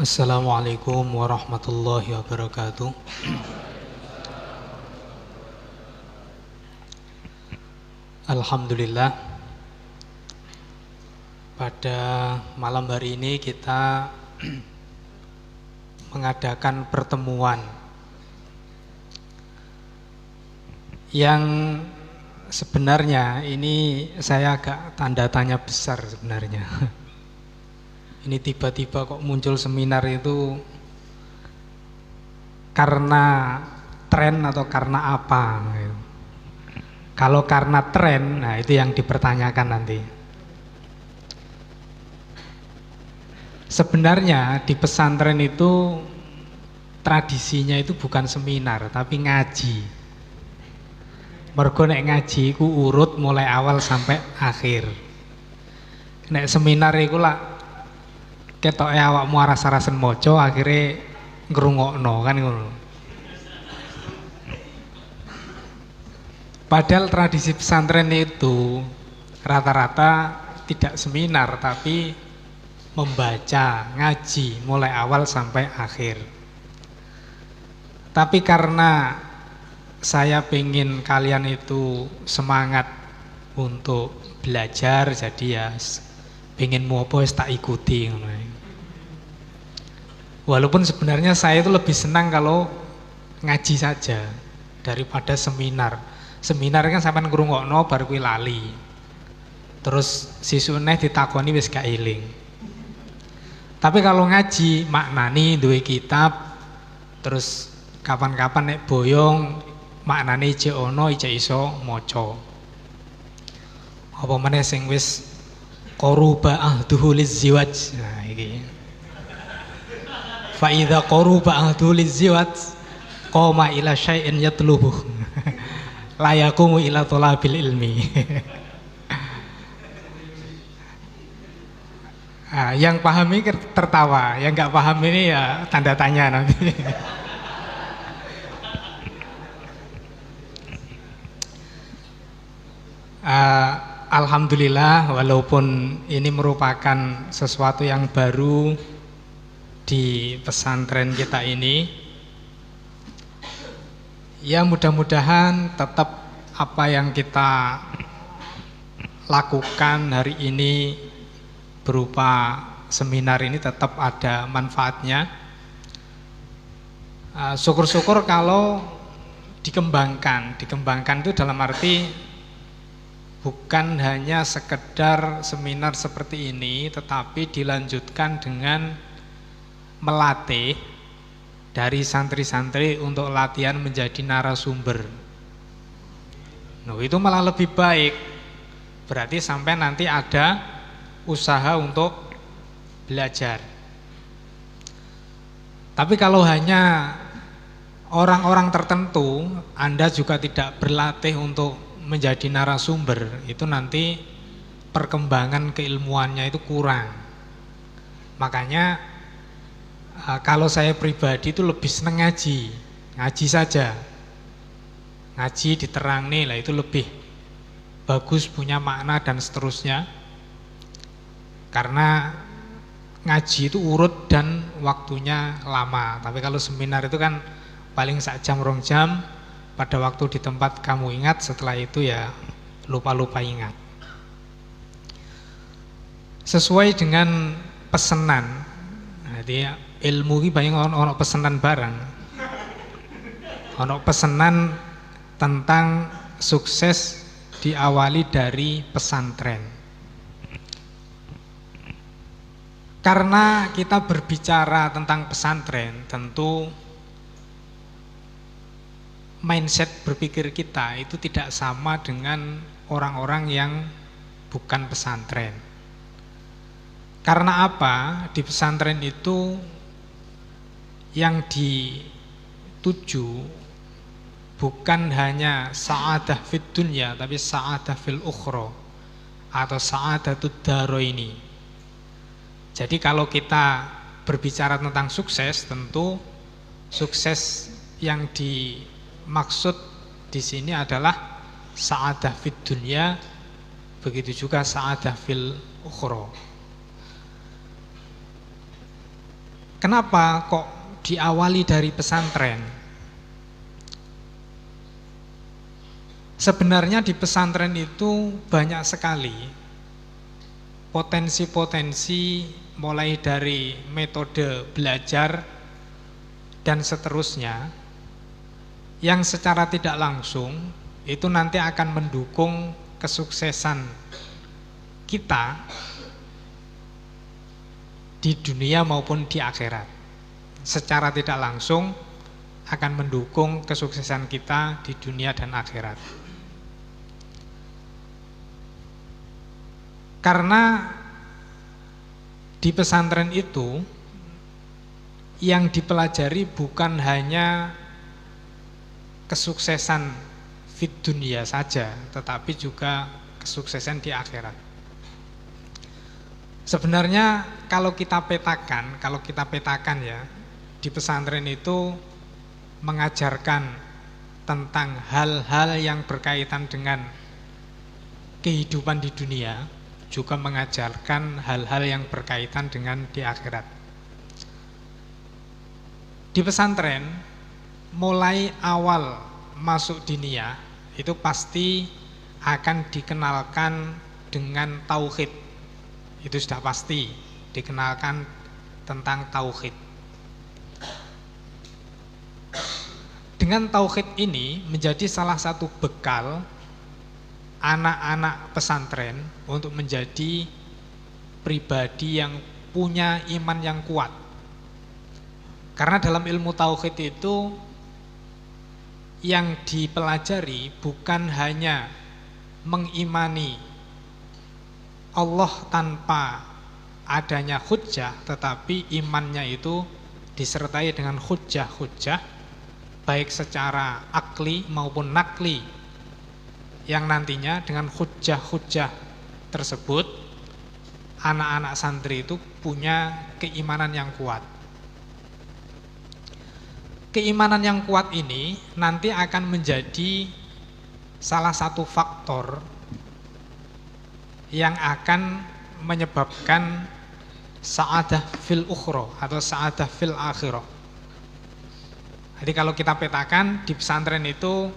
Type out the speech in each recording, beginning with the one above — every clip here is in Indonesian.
Assalamualaikum warahmatullahi wabarakatuh. Alhamdulillah, pada malam hari ini kita mengadakan pertemuan yang sebenarnya ini saya agak tanda tanya besar sebenarnya. Ini tiba-tiba kok muncul seminar itu karena tren atau karena apa? Kalau karena tren, nah itu yang dipertanyakan nanti. Sebenarnya di pesantren itu tradisinya itu bukan seminar, tapi ngaji. Mergo nek ngaji ku urut mulai awal sampai akhir. Nek seminar iku lah ketoke awakmu aras-arasen maca akhire ngrungokno kan ngono. Padahal tradisi pesantren itu rata-rata tidak seminar tapi membaca, ngaji mulai awal sampai akhir. Tapi karena saya pengen kalian itu semangat untuk belajar, jadi ya pengen mau apa tak ikuti. Walaupun sebenarnya saya itu lebih senang kalau ngaji saja daripada seminar. Seminar kan sampean ngrungokno bar kuwi lali. Terus sisune ditakoni wis gak eling. Tapi kalau ngaji maknani duwe kitab, terus kapan-kapan nek boyong maknane ijek ono ijek iso maca. Apa meneh sing wis qaruba ahduhu liziwaj. Nah iki. Fa idza qaruba ahduhu liziwaj qoma ila syai'in yatlubuh. La yaqumu ila thalabil ilmi. Nah, yang paham ini tertawa, yang nggak paham ini ya tanda tanya nanti. Alhamdulillah, walaupun ini merupakan sesuatu yang baru di pesantren kita ini, ya mudah-mudahan tetap apa yang kita lakukan hari ini berupa seminar ini tetap ada manfaatnya. Syukur-syukur kalau dikembangkan itu dalam arti bukan hanya sekedar seminar seperti ini, tetapi dilanjutkan dengan melatih dari santri-santri untuk latihan menjadi narasumber. Nah, itu malah lebih baik. Berarti sampai nanti ada usaha untuk belajar. Tapi kalau hanya orang-orang tertentu, Anda juga tidak berlatih untuk menjadi narasumber, itu nanti perkembangan keilmuannya itu kurang. Makanya kalau saya pribadi itu lebih senang ngaji saja, ngaji diterang nih lah, itu lebih bagus, punya makna dan seterusnya. Karena ngaji itu urut dan waktunya lama. Tapi kalau seminar itu kan paling 1 jam 2 jam, pada waktu di tempat kamu ingat, setelah itu ya lupa-lupa ingat. Sesuai dengan pesanan, jadi ilmu ini banyak ono pesanan barang, ono pesanan tentang sukses diawali dari pesantren. Karena kita berbicara tentang pesantren, tentu mindset berpikir kita itu tidak sama dengan orang-orang yang bukan pesantren. Karena apa? Di pesantren itu yang dituju bukan hanya sa'adah fid dunya, tapi sa'adah fil ukhra atau sa'adatud daraini. Jadi kalau kita berbicara tentang sukses, tentu sukses yang dimaksud di sini adalah sa'adah fid dunya, begitu juga sa'adah fil ukhra. Kenapa kok diawali dari pesantren? Sebenarnya di pesantren itu banyak sekali potensi-potensi, mulai dari metode belajar dan seterusnya, yang secara tidak langsung itu nanti akan mendukung kesuksesan kita di dunia maupun di akhirat. Secara tidak langsung akan mendukung kesuksesan kita di dunia dan akhirat. Karena di pesantren itu yang dipelajari bukan hanya kesuksesan fit dunia saja, tetapi juga kesuksesan di akhirat. Sebenarnya kalau kita petakan ya, di pesantren itu mengajarkan tentang hal-hal yang berkaitan dengan kehidupan di dunia, juga mengajarkan hal-hal yang berkaitan dengan di akhirat. Di pesantren, mulai awal masuk diniyah itu pasti akan dikenalkan dengan tauhid. Itu sudah pasti dikenalkan tentang tauhid. Dengan tauhid ini menjadi salah satu bekal anak-anak pesantren untuk menjadi pribadi yang punya iman yang kuat. Karena dalam ilmu tauhid itu yang dipelajari bukan hanya mengimani Allah tanpa adanya hujjah, tetapi imannya itu disertai dengan hujjah-hujjah, baik secara akli maupun nakli, yang nantinya dengan hujjah-hujjah tersebut anak-anak santri itu punya keimanan yang kuat. Keimanan yang kuat ini nanti akan menjadi salah satu faktor yang akan menyebabkan sa'adah fil ukhra atau sa'adah fil akhirah. Jadi kalau kita petakan, di pesantren itu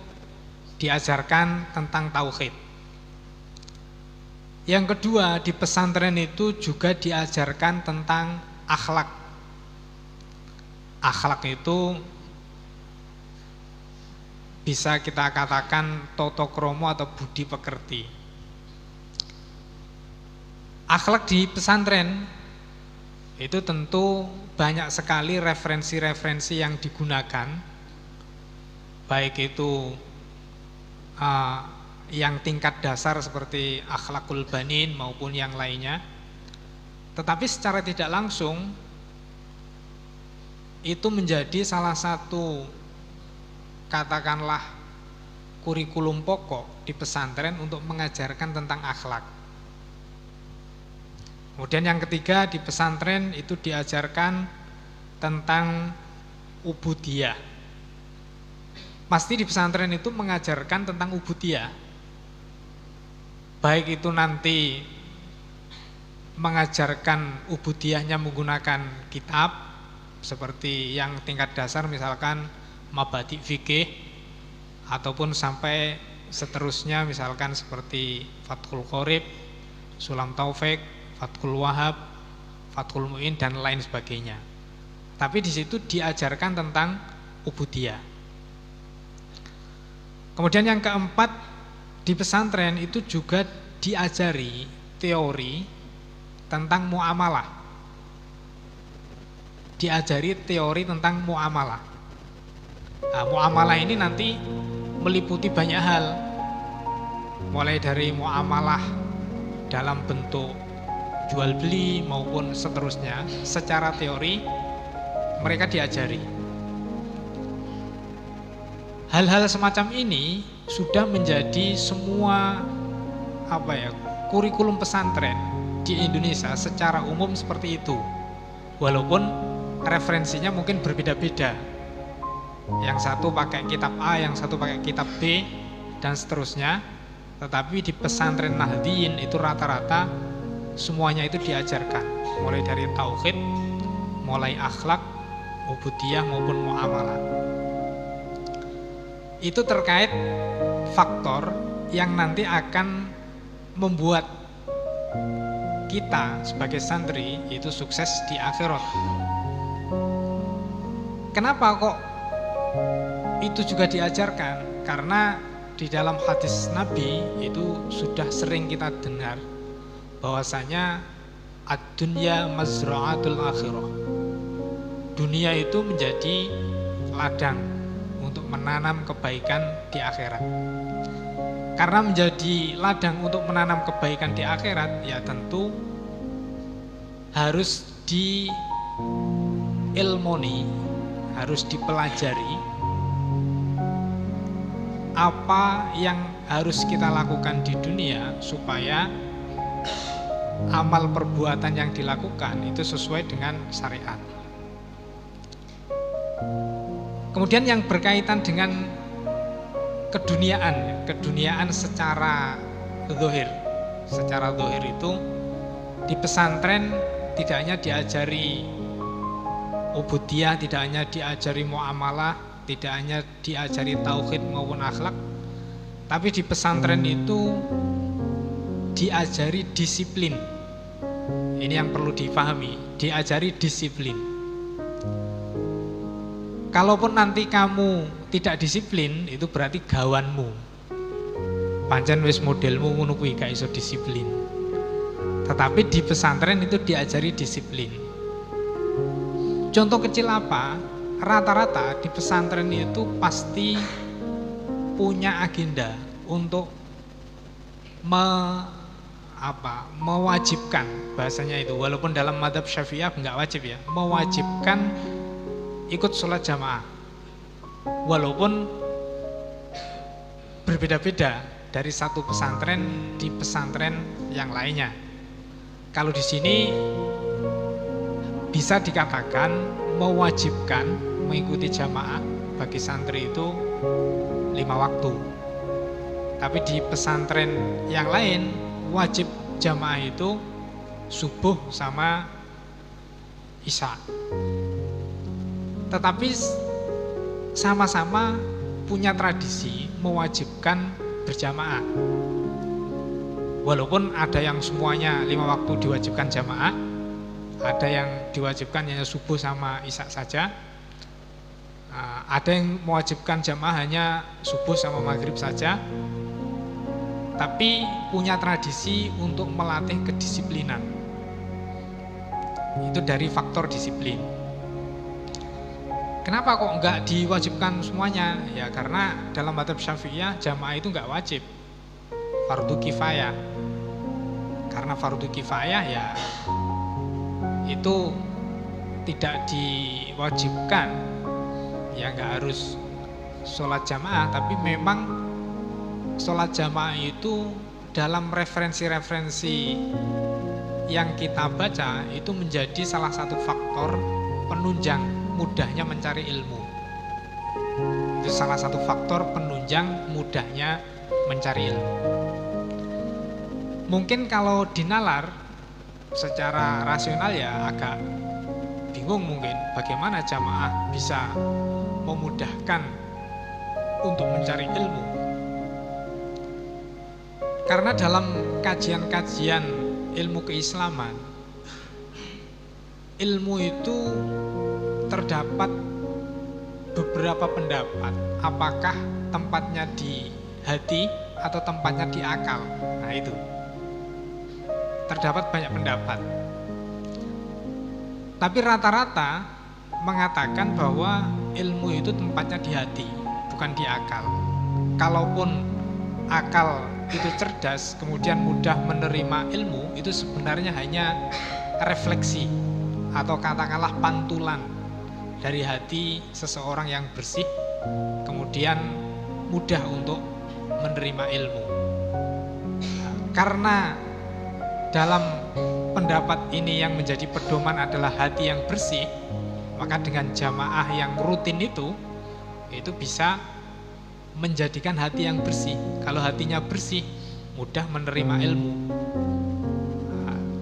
diajarkan tentang tauhid. Yang kedua, di pesantren itu juga diajarkan tentang akhlak. Akhlak itu bisa kita katakan toto kromo atau budi pekerti. Akhlak di pesantren itu tentu banyak sekali referensi-referensi yang digunakan, baik itu yang tingkat dasar seperti akhlakul banin maupun yang lainnya. Tetapi secara tidak langsung itu menjadi salah satu, katakanlah, kurikulum pokok di pesantren untuk mengajarkan tentang akhlak. Kemudian yang ketiga, di pesantren itu diajarkan tentang ubudiyah. Pasti di pesantren itu mengajarkan tentang ubudiyah, baik itu nanti mengajarkan ubudiyahnya menggunakan kitab seperti yang tingkat dasar, misalkan mabadi fikih, ataupun sampai seterusnya misalkan seperti Fathul Qorib, Sulam Taufik, Fathul Wahab, Fathul Mu'in dan lain sebagainya. Tapi di situ diajarkan tentang ubudiyah. Kemudian yang keempat, di pesantren itu juga diajari teori tentang muamalah. Diajari teori tentang muamalah. Nah, muamalah ini nanti meliputi banyak hal, mulai dari muamalah dalam bentuk jual beli maupun seterusnya. Secara teori mereka diajari. Hal-hal semacam ini sudah menjadi semua kurikulum pesantren di Indonesia secara umum seperti itu. Walaupun referensinya mungkin berbeda-beda. Yang satu pakai kitab A, yang satu pakai kitab B dan seterusnya. Tetapi di pesantren Nahdliyin itu rata-rata semuanya itu diajarkan, mulai dari tauhid, mulai akhlak, ubudiyah maupun muamalah. Itu terkait faktor yang nanti akan membuat kita sebagai santri itu sukses di akhirat. Kenapa kok itu juga diajarkan? Karena di dalam hadis Nabi itu sudah sering kita dengar bahwasanya ad-dunya mazra'atul akhirah. Dunia itu menjadi ladang untuk menanam kebaikan di akhirat. Karena menjadi ladang untuk menanam kebaikan di akhirat, ya tentu harus diilmoni, harus dipelajari apa yang harus kita lakukan di dunia supaya amal perbuatan yang dilakukan itu sesuai dengan syariat. Kemudian yang berkaitan dengan keduniaan secara zahir. Secara zahir itu di pesantren tidak hanya diajari ubudiyah, tidak hanya diajari muamalah, tidak hanya diajari tauhid maupun akhlak, tapi di pesantren itu diajari disiplin. Ini yang perlu dipahami, diajari disiplin. Kalaupun nanti kamu tidak disiplin, itu berarti gawanmu. Pancen wis modelmu ngono kuwi gak iso disiplin. Tetapi di pesantren itu diajari disiplin. Contoh kecil apa? Rata-rata di pesantren itu pasti punya agenda untuk mewajibkan, bahasanya itu, walaupun dalam mazhab Syafi'iyah enggak wajib ya, mewajibkan ikut sholat jamaah, walaupun berbeda-beda dari satu pesantren di pesantren yang lainnya. Kalau di sini bisa dikatakan mewajibkan mengikuti jamaah bagi santri itu 5 waktu. Tapi di pesantren yang lain wajib jamaah itu subuh sama isya. Tetapi sama-sama punya tradisi mewajibkan berjamaah. Walaupun ada yang semuanya 5 waktu diwajibkan jamaah, ada yang diwajibkan hanya subuh sama isya saja, ada yang mewajibkan jamaah hanya subuh sama maghrib saja, tapi punya tradisi untuk melatih kedisiplinan. Itu dari faktor disiplin. Kenapa kok enggak diwajibkan semuanya? Ya karena dalam mazhab Syafi'iyah jamaah itu enggak wajib, fardu kifayah. Karena fardu kifayah ya itu tidak diwajibkan, ya enggak harus sholat jamaah, tapi memang sholat jamaah itu dalam referensi-referensi yang kita baca itu menjadi salah satu faktor penunjang mudahnya mencari ilmu. Itu salah satu faktor penunjang mudahnya mencari ilmu. Mungkin kalau dinalar secara rasional ya agak bingung mungkin bagaimana jamaah bisa memudahkan untuk mencari ilmu. Karena dalam kajian-kajian ilmu keislaman, ilmu itu terdapat beberapa pendapat apakah tempatnya di hati atau tempatnya di akal. Nah itu terdapat banyak pendapat, tapi rata-rata mengatakan bahwa ilmu itu tempatnya di hati, bukan di akal. Kalaupun akal itu cerdas kemudian mudah menerima ilmu, itu sebenarnya hanya refleksi atau katakanlah pantulan dari hati seseorang yang bersih, kemudian mudah untuk menerima ilmu. Karena dalam pendapat ini yang menjadi pedoman adalah hati yang bersih, maka dengan jamaah yang rutin itu bisa menjadikan hati yang bersih. Kalau hatinya bersih, mudah menerima ilmu.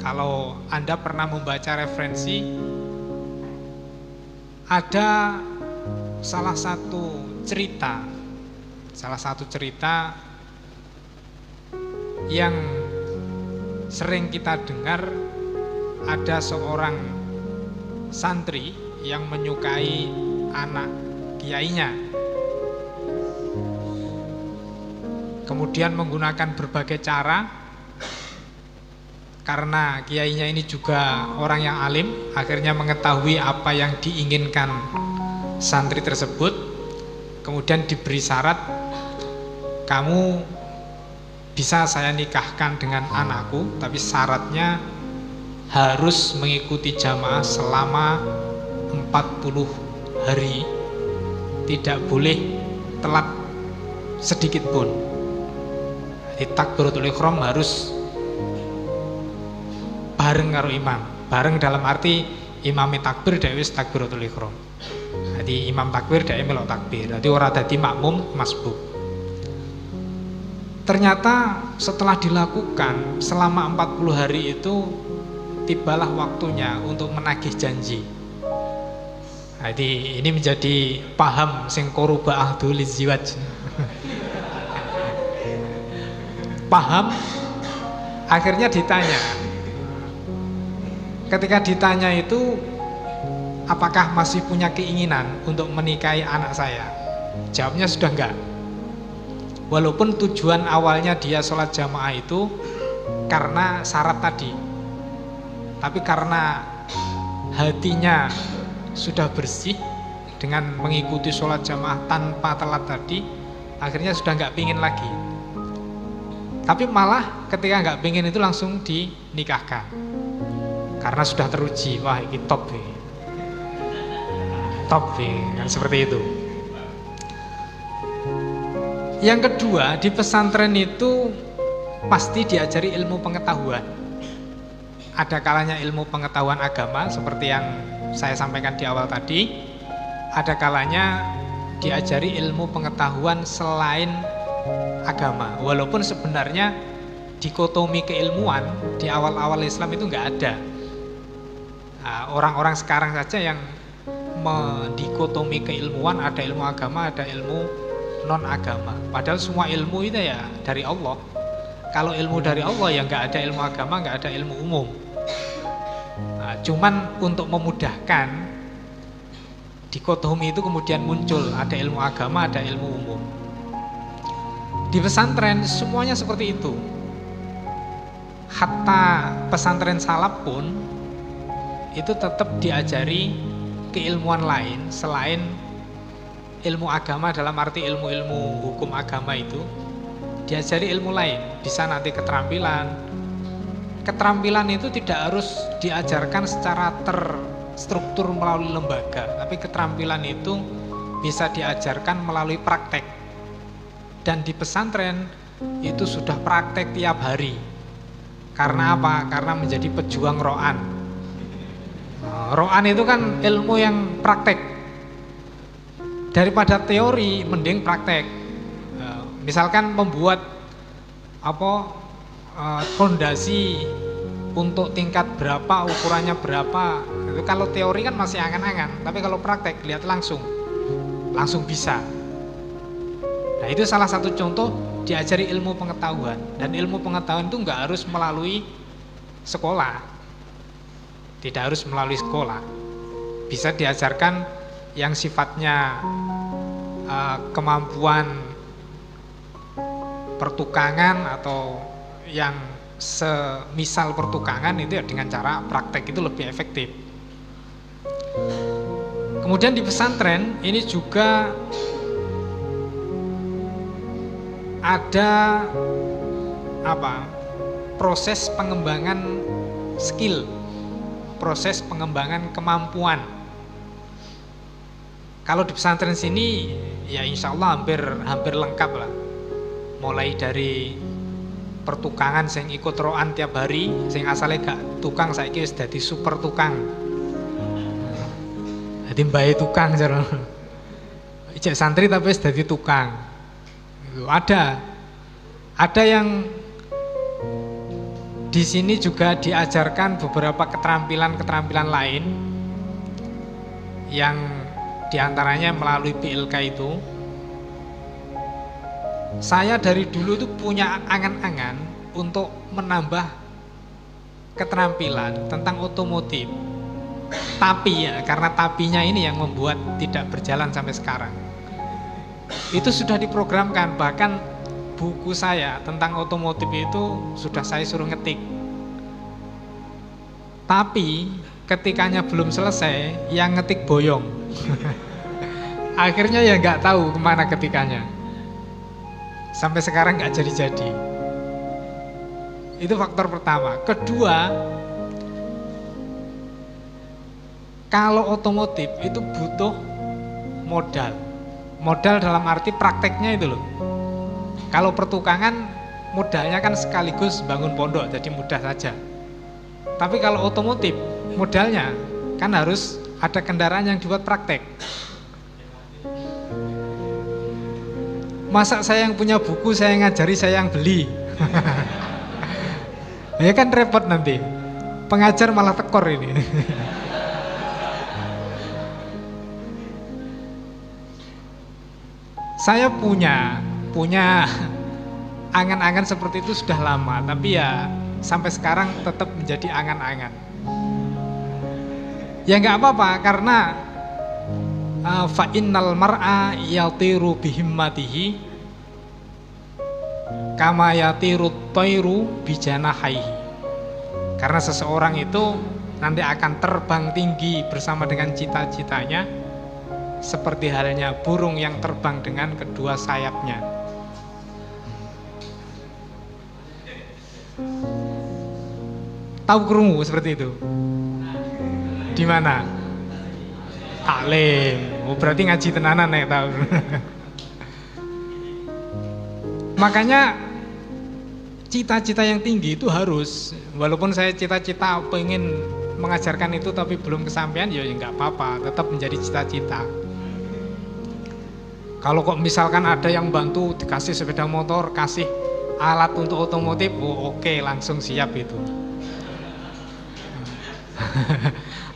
Kalau Anda pernah membaca referensi ada salah satu cerita yang sering kita dengar. Ada seorang santri yang menyukai anak kiainya, kemudian menggunakan berbagai cara. Karena kiainya ini juga orang yang alim, akhirnya mengetahui apa yang diinginkan santri tersebut, kemudian diberi syarat, kamu bisa saya nikahkan dengan anakku, tapi syaratnya harus mengikuti jamaah selama 40 hari, tidak boleh telat sedikit pun. Di takbiratul ihram harus bareng karo imam. Bareng dalam arti imam takbir dhewe wis takbiratul ihram. Jadi imam takbir dhewe melok takbir. Jadi ora dadi makmum masbuk. Ternyata setelah dilakukan selama 40 hari itu, tibalah waktunya untuk menagih janji. Jadi ini menjadi paham sing koruba ahdul ziwaj. Paham, akhirnya ditanya. Ketika ditanya itu, apakah masih punya keinginan untuk menikahi anak saya? Jawabnya sudah enggak. Walaupun tujuan awalnya dia sholat jamaah itu karena syarat tadi, tapi karena hatinya sudah bersih dengan mengikuti sholat jamaah tanpa telat tadi, akhirnya sudah nggak pingin lagi. Tapi malah ketika nggak pingin itu langsung dinikahkan karena sudah teruji, wah ini top nih, top nih, kan seperti itu. Yang kedua, di pesantren itu pasti diajari ilmu pengetahuan. Ada kalanya ilmu pengetahuan agama seperti yang saya sampaikan di awal tadi. Ada kalanya diajari ilmu pengetahuan selain agama. Walaupun sebenarnya dikotomi keilmuan di awal-awal Islam itu nggak ada. Nah, orang-orang sekarang saja yang mendikotomi keilmuan, ada ilmu agama, ada ilmu non agama. Padahal semua ilmu itu ya dari Allah. Kalau ilmu dari Allah ya nggak ada ilmu agama, nggak ada ilmu umum. Nah, cuman untuk memudahkan dikotomi itu kemudian muncul, ada ilmu agama, ada ilmu umum. Di pesantren semuanya seperti itu. Hatta pesantren salaf pun itu tetap diajari keilmuan lain selain ilmu agama, dalam arti ilmu-ilmu hukum agama itu diajari ilmu lain. Bisa nanti keterampilan. Keterampilan itu tidak harus diajarkan secara terstruktur melalui lembaga, tapi keterampilan itu bisa diajarkan melalui praktek. Dan di pesantren itu sudah praktek tiap hari. Karena apa? Karena menjadi pejuang ro'an. Ro'an itu kan ilmu yang praktek. Daripada teori mending praktek. Misalkan membuat fondasi untuk tingkat berapa, ukurannya berapa. Itu kalau teori kan masih angan-angan, tapi kalau praktek lihat langsung bisa. Nah, itu salah satu contoh diajari ilmu pengetahuan. Dan ilmu pengetahuan itu nggak harus melalui sekolah. Tidak harus melalui sekolah. Bisa diajarkan yang sifatnya kemampuan pertukangan atau yang semisal pertukangan itu ya dengan cara praktek itu lebih efektif. Kemudian di pesantren ini juga ada proses pengembangan skill, proses pengembangan kemampuan. Kalau di pesantren sini ya insya Allah hampir lengkap lah. Mulai dari pertukangan sing ikut roan tiap hari, sing asalnya gak tukang saiki wis dadi super tukang. Dadi mbae tukang jare. Ijek santri tapi wis dadi tukang. Ada yang di sini juga diajarkan beberapa keterampilan lain yang diantaranya melalui PLK itu. Saya dari dulu itu punya angan-angan untuk menambah keterampilan tentang otomotif. Tapi ya, karena tapinya ini yang membuat tidak berjalan sampai sekarang. Itu sudah diprogramkan, bahkan buku saya tentang otomotif itu sudah saya suruh ngetik. Tapi ketikanya belum selesai, yang ngetik boyong. Akhirnya ya nggak tahu kemana ketikannya. Sampai sekarang nggak jadi-jadi. Itu faktor pertama. Kedua, kalau otomotif itu butuh modal. Modal dalam arti prakteknya itu loh. Kalau pertukangan modalnya kan sekaligus bangun pondok, jadi mudah saja. Tapi kalau otomotif modalnya kan harus ada kendaraan yang dibuat praktek. Masa saya yang punya buku, saya yang ngajari, saya yang beli. Ya kan repot nanti. Pengajar malah tekor ini. Saya punya angan-angan seperti itu sudah lama, tapi ya sampai sekarang tetap menjadi angan-angan. Ya nggak apa-apa, karena fa innal mar'a yatiru bihimmatihi kama yatiru tayru bijanahaihi. Karena seseorang itu nanti akan terbang tinggi bersama dengan cita-citanya, seperti halnya burung yang terbang dengan kedua sayapnya. Tahu krungu seperti itu? Di mana? Taklim. Oh, berarti ngaji tenanan ya tahu. Makanya cita-cita yang tinggi itu harus, walaupun saya cita-cita pengen mengajarkan itu tapi belum kesampaian, ya nggak apa-apa, tetap menjadi cita-cita. Kalau kok misalkan ada yang bantu dikasih sepeda motor, kasih alat untuk otomotif, oh oke, langsung siap itu.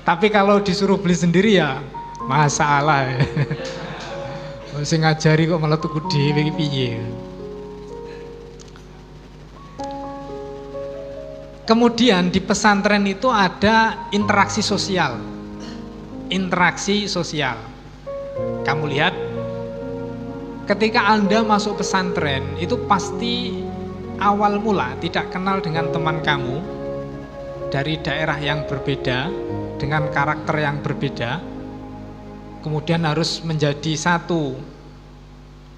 Tapi kalau disuruh beli sendiri ya masalah. Masih ngajari kok malah tuku dhewe iki piye. Kemudian di pesantren itu ada interaksi sosial. Interaksi sosial. Kamu lihat, ketika Anda masuk pesantren itu pasti awal mula tidak kenal dengan teman kamu dari daerah yang berbeda, dengan karakter yang berbeda. Kemudian harus menjadi satu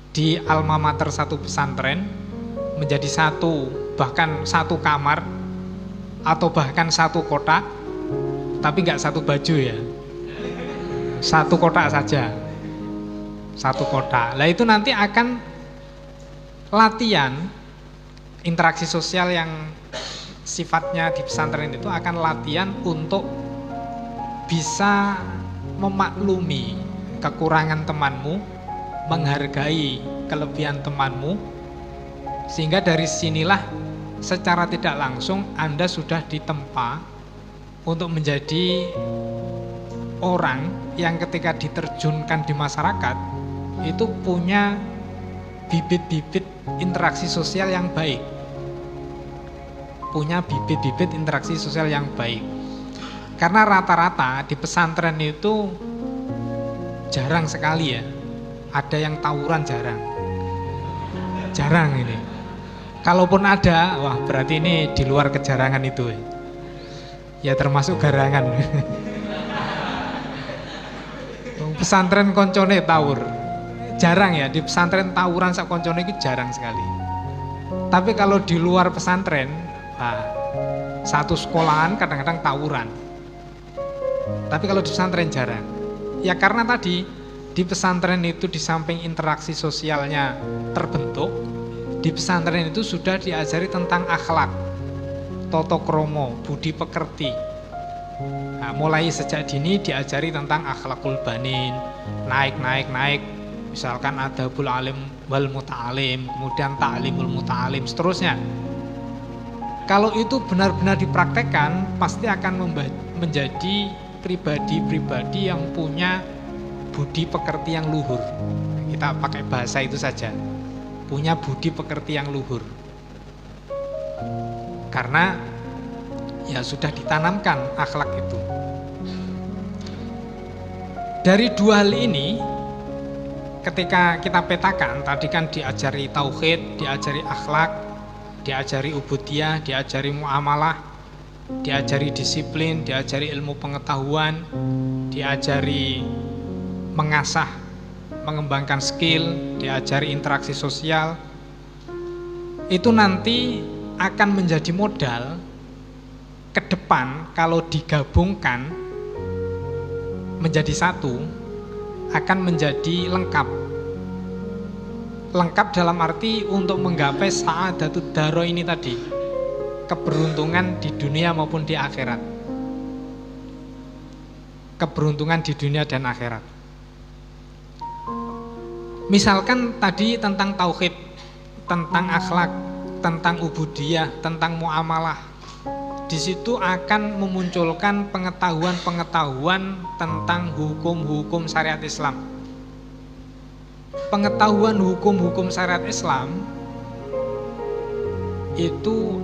di alma mater satu pesantren, menjadi satu, bahkan satu kamar, atau bahkan satu kotak, tapi nggak satu baju ya, satu kotak saja, satu kotak. Lah itu nanti akan latihan interaksi sosial yang sifatnya di pesantren itu akan latihan untuk bisa memaklumi kekurangan temanmu, menghargai kelebihan temanmu, sehingga dari sinilah secara tidak langsung Anda sudah ditempa untuk menjadi orang yang ketika diterjunkan di masyarakat itu punya bibit-bibit interaksi sosial yang baik. Punya bibit-bibit interaksi sosial yang baik. Karena rata-rata di pesantren itu jarang sekali ya ada yang tawuran, jarang ini. Kalaupun ada, wah berarti ini di luar kejarangan itu. Ya termasuk garangan. Pesantren koncone tawur. Jarang ya, di pesantren tawuran sak koncone itu jarang sekali. Tapi kalau di luar pesantren, nah, satu sekolahan kadang-kadang tawuran. Tapi kalau di pesantren jarang. Ya karena tadi di pesantren itu di samping interaksi sosialnya terbentuk, di pesantren itu sudah diajari tentang akhlak, tata krama, budi pekerti. Nah, mulai sejak dini diajari tentang akhlakul banin, naik. Misalkan adabul alim wal muta'alim, kemudian ta'limul muta'alim, seterusnya. Kalau itu benar-benar dipraktekkan, pasti akan menjadi pribadi-pribadi yang punya budi pekerti yang luhur. Kita pakai bahasa itu saja, punya budi pekerti yang luhur. Karena ya sudah ditanamkan akhlak itu. Dari dua hal ini, ketika kita petakan, tadi kan diajari tauhid, diajari akhlak, diajari ubudiyah, diajari muamalah, diajari disiplin, diajari ilmu pengetahuan, diajari mengasah, mengembangkan skill, diajari interaksi sosial. Itu nanti akan menjadi modal ke depan kalau digabungkan menjadi satu, akan menjadi lengkap. Lengkap dalam arti untuk menggapai sa'adatud daro ini tadi, keberuntungan di dunia maupun di akhirat. Keberuntungan di dunia dan akhirat. Misalkan tadi tentang tauhid, tentang akhlak, tentang ubudiyah, tentang muamalah. Di situ akan memunculkan pengetahuan-pengetahuan tentang hukum-hukum syariat Islam. Pengetahuan hukum-hukum syariat Islam itu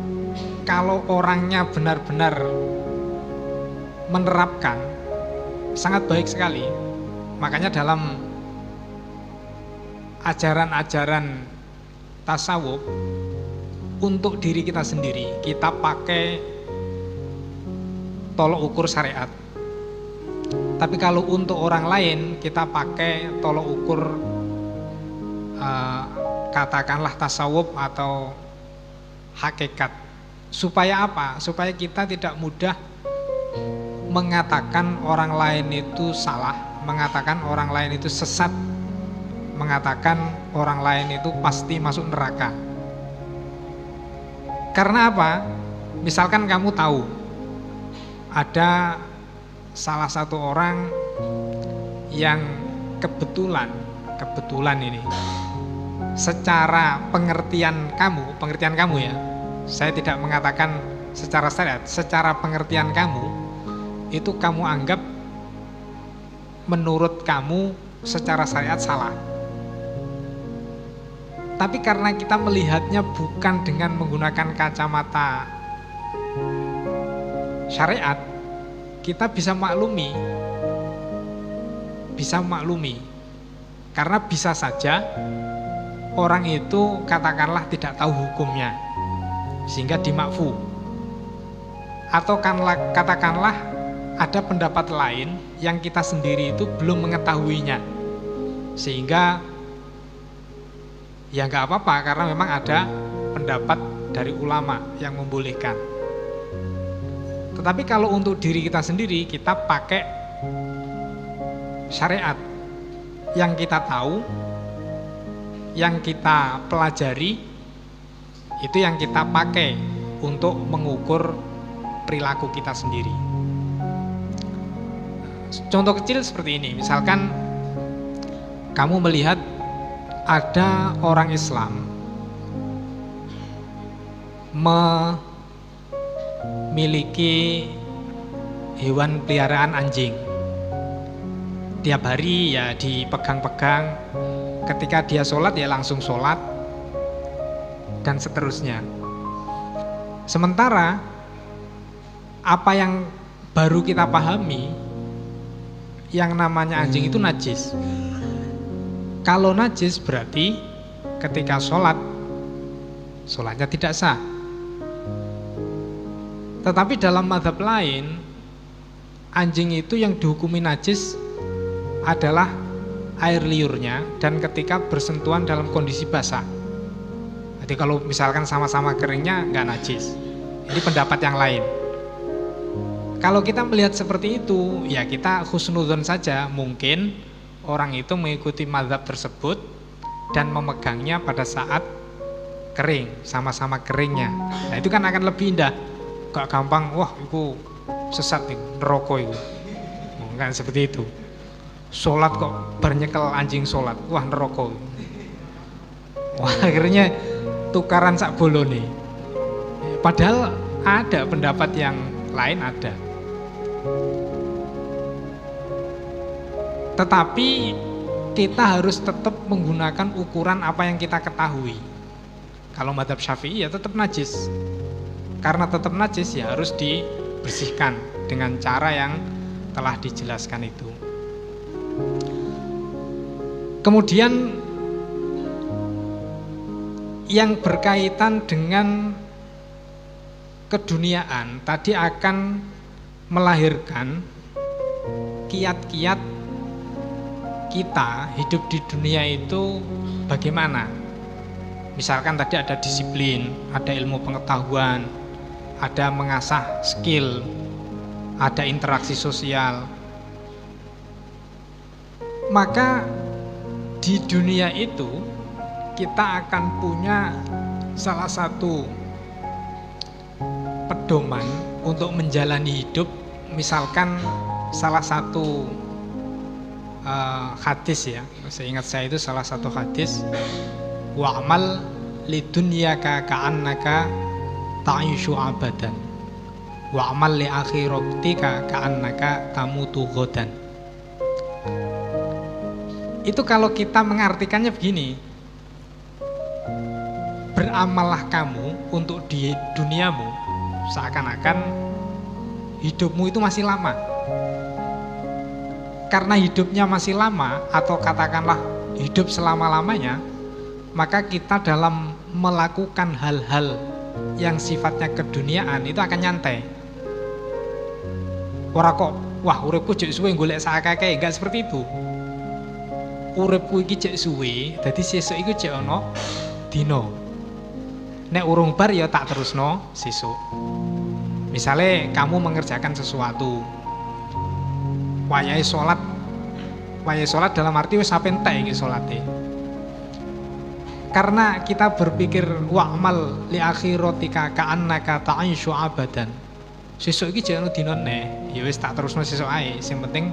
kalau orangnya benar-benar menerapkan sangat baik sekali. Makanya dalam ajaran-ajaran tasawuf, untuk diri kita sendiri kita pakai tolok ukur syariat. Tapi kalau untuk orang lain kita pakai tolok ukur katakanlah tasawuf atau hakikat. Supaya apa? Supaya kita tidak mudah mengatakan orang lain itu salah, mengatakan orang lain itu sesat, mengatakan orang lain itu pasti masuk neraka. Karena apa? Misalkan kamu tahu ada salah satu orang yang kebetulan ini secara pengertian kamu ya, saya tidak mengatakan secara syariat, secara pengertian kamu itu kamu anggap menurut kamu secara syariat salah. Tapi karena kita melihatnya bukan dengan menggunakan kacamata syariat, kita bisa maklumi. Karena bisa saja orang itu katakanlah tidak tahu hukumnya, sehingga dimakfu. Atau katakanlah ada pendapat lain yang kita sendiri itu belum mengetahuinya, sehingga ya nggak apa-apa karena memang ada pendapat dari ulama yang membolehkan. Tetapi kalau untuk diri kita sendiri, kita pakai syariat yang kita tahu, yang kita pelajari, itu yang kita pakai untuk mengukur perilaku kita sendiri. Contoh kecil seperti ini, misalkan kamu melihat ada orang Islam memiliki hewan peliharaan anjing. Tiap hari ya dipegang-pegang, ketika dia sholat ya langsung sholat, dan seterusnya. Sementara apa yang baru kita pahami, yang namanya anjing itu najis. Kalau najis berarti ketika sholatnya tidak sah. Tetapi dalam mazhab lain, anjing itu yang dihukumi najis adalah air liurnya dan ketika bersentuhan dalam kondisi basah. Jadi kalau misalkan sama-sama keringnya nggak najis. Ini pendapat yang lain. Kalau kita melihat seperti itu, ya kita husnudzon saja, mungkin orang itu mengikuti mazhab tersebut dan memegangnya pada saat kering, sama-sama keringnya. Nah itu kan akan lebih indah. Gak gampang, wah itu sesat nih, neraka itu. Enggak seperti itu. Sholat kok bernyekel anjing sholat, wah neraka. Wah akhirnya tukaran sak bolone. Padahal ada pendapat yang lain ada. Tetapi kita harus tetap menggunakan ukuran apa yang kita ketahui. Kalau mazhab Syafi'i ya tetap najis. Karena tetap najis ya harus dibersihkan dengan cara yang telah dijelaskan itu. Kemudian yang berkaitan dengan keduniaan tadi akan melahirkan kiat-kiat kita hidup di dunia itu bagaimana. Misalkan tadi ada disiplin, ada ilmu pengetahuan, ada mengasah skill, ada interaksi sosial. Maka di dunia itu kita akan punya salah satu pedoman untuk menjalani hidup. Misalkan salah satu hadis ya, seingat saya itu salah satu hadis, wa'mal lidunyaka ka'annaka ta'ishu abadan wa'mal li akhiratika ka'annaka tamutu ghadan. Itu kalau kita mengartikannya begini, beramallah kamu untuk di duniamu seakan-akan hidupmu itu masih lama. Karena hidupnya masih lama, atau katakanlah hidup selama-lamanya, maka kita dalam melakukan hal-hal yang sifatnya keduniaan itu akan nyantai. Ora kok, wah uripku jek suwe golek sakake, enggak seperti itu. Uripku iki jek suwe, dadi sesuk iku jek ono dina. Nek urung bar ya tak terusno sesuk. Misalnya kamu mengerjakan sesuatu, wayahe sholat dalam arti wis sampe entek iki salate. Karena kita berpikir wa'mal li akhiratika ka'annaka ta'ishu abadan. Sesuk iki jek ono dina neh, ya wis tak terusno sesuk ae. Sing penting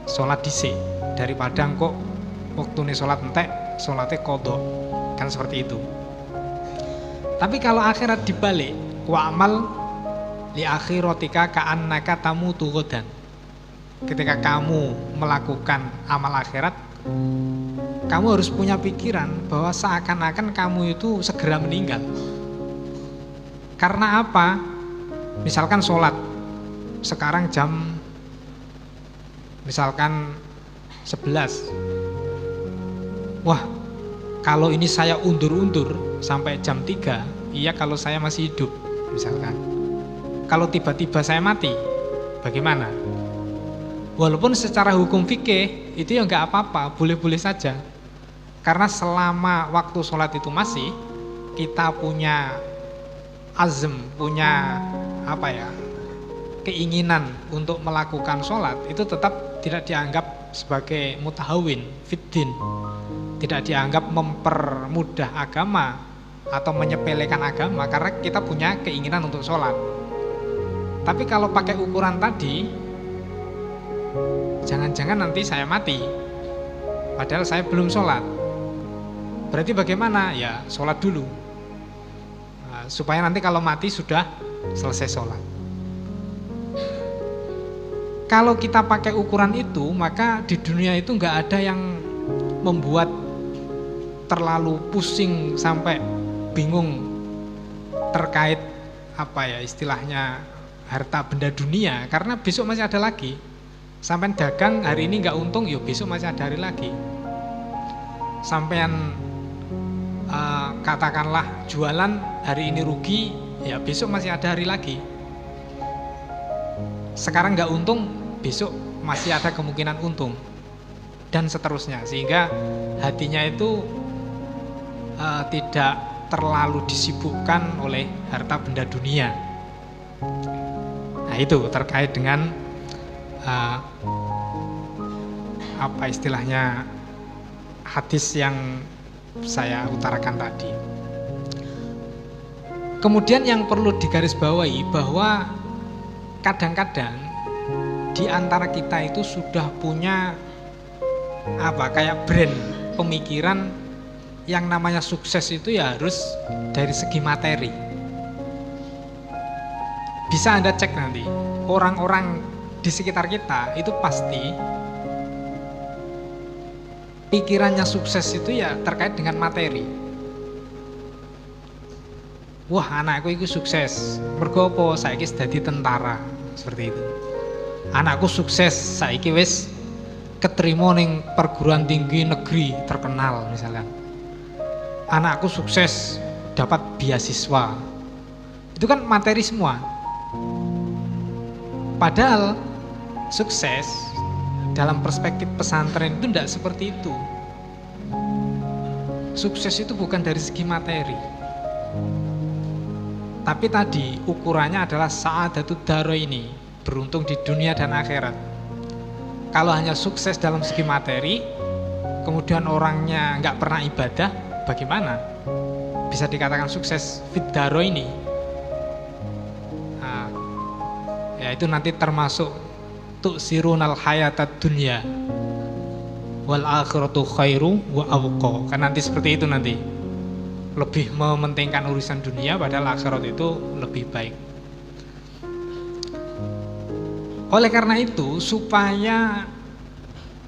salat dhisik daripada kok wektune salat entek, salate qadha. Kan seperti itu. Tapi kalau akhirat dibalik, wa'mal li akhiratika ka'annaka tamutu ghadan. Ketika kamu melakukan amal akhirat, kamu harus punya pikiran bahwa seakan-akan kamu itu segera meninggal. Karena apa? Misalkan sholat sekarang jam misalkan 11. Wah, kalau ini saya undur-undur sampai jam 3, iya kalau saya masih hidup misalkan. Kalau tiba-tiba saya mati, bagaimana? Walaupun secara hukum fikih itu ya nggak apa-apa, boleh-boleh saja. Karena selama waktu sholat itu masih, kita punya azm, punya keinginan untuk melakukan sholat, itu tetap tidak dianggap sebagai mutahawin, fiddin. Tidak dianggap mempermudah agama atau menyepelekan agama, karena kita punya keinginan untuk sholat. Tapi kalau pakai ukuran tadi, jangan-jangan nanti saya mati padahal saya belum sholat. Berarti bagaimana? Ya sholat dulu, supaya nanti kalau mati sudah selesai sholat. Kalau kita pakai ukuran itu, maka di dunia itu nggak ada yang membuat terlalu pusing sampai bingung terkait istilahnya harta benda dunia, karena besok masih ada lagi. Sampean dagang hari ini nggak untung, yuk besok masih ada hari lagi. Sampean katakanlah jualan hari ini rugi, ya besok masih ada hari lagi. Sekarang nggak untung, besok masih ada kemungkinan untung, dan seterusnya. Sehingga hatinya itu tidak terlalu disibukkan oleh harta benda dunia. Nah itu terkait dengan istilahnya hadis yang saya utarakan tadi. Kemudian yang perlu digarisbawahi bahwa kadang-kadang di antara kita itu sudah punya kayak brand pemikiran yang namanya sukses itu ya harus dari segi materi. Bisa Anda cek nanti, orang-orang di sekitar kita itu pasti pikirannya sukses itu ya terkait dengan materi. Wah, anakku itu sukses, mergo apa? Saiki dadi tentara, seperti itu. Anakku sukses, saiki wis keterima ning perguruan tinggi negeri terkenal misalnya. Anakku sukses, dapat beasiswa. Itu kan materi semua. Padahal sukses dalam perspektif pesantren itu tidak seperti itu. Sukses itu bukan dari segi materi, tapi tadi ukurannya adalah sa'adatud daraini, beruntung di dunia dan akhirat. Kalau hanya sukses dalam segi materi, kemudian orangnya nggak pernah ibadah, bagaimana bisa dikatakan sukses fid daraini? Nah, ya itu nanti termasuk tu'sirunal hayatad dunya wal akhiratu khairu wa abqa. Kan nanti seperti itu nanti. Lebih mementingkan urusan dunia padahal akhirat itu lebih baik. Oleh karena itu, supaya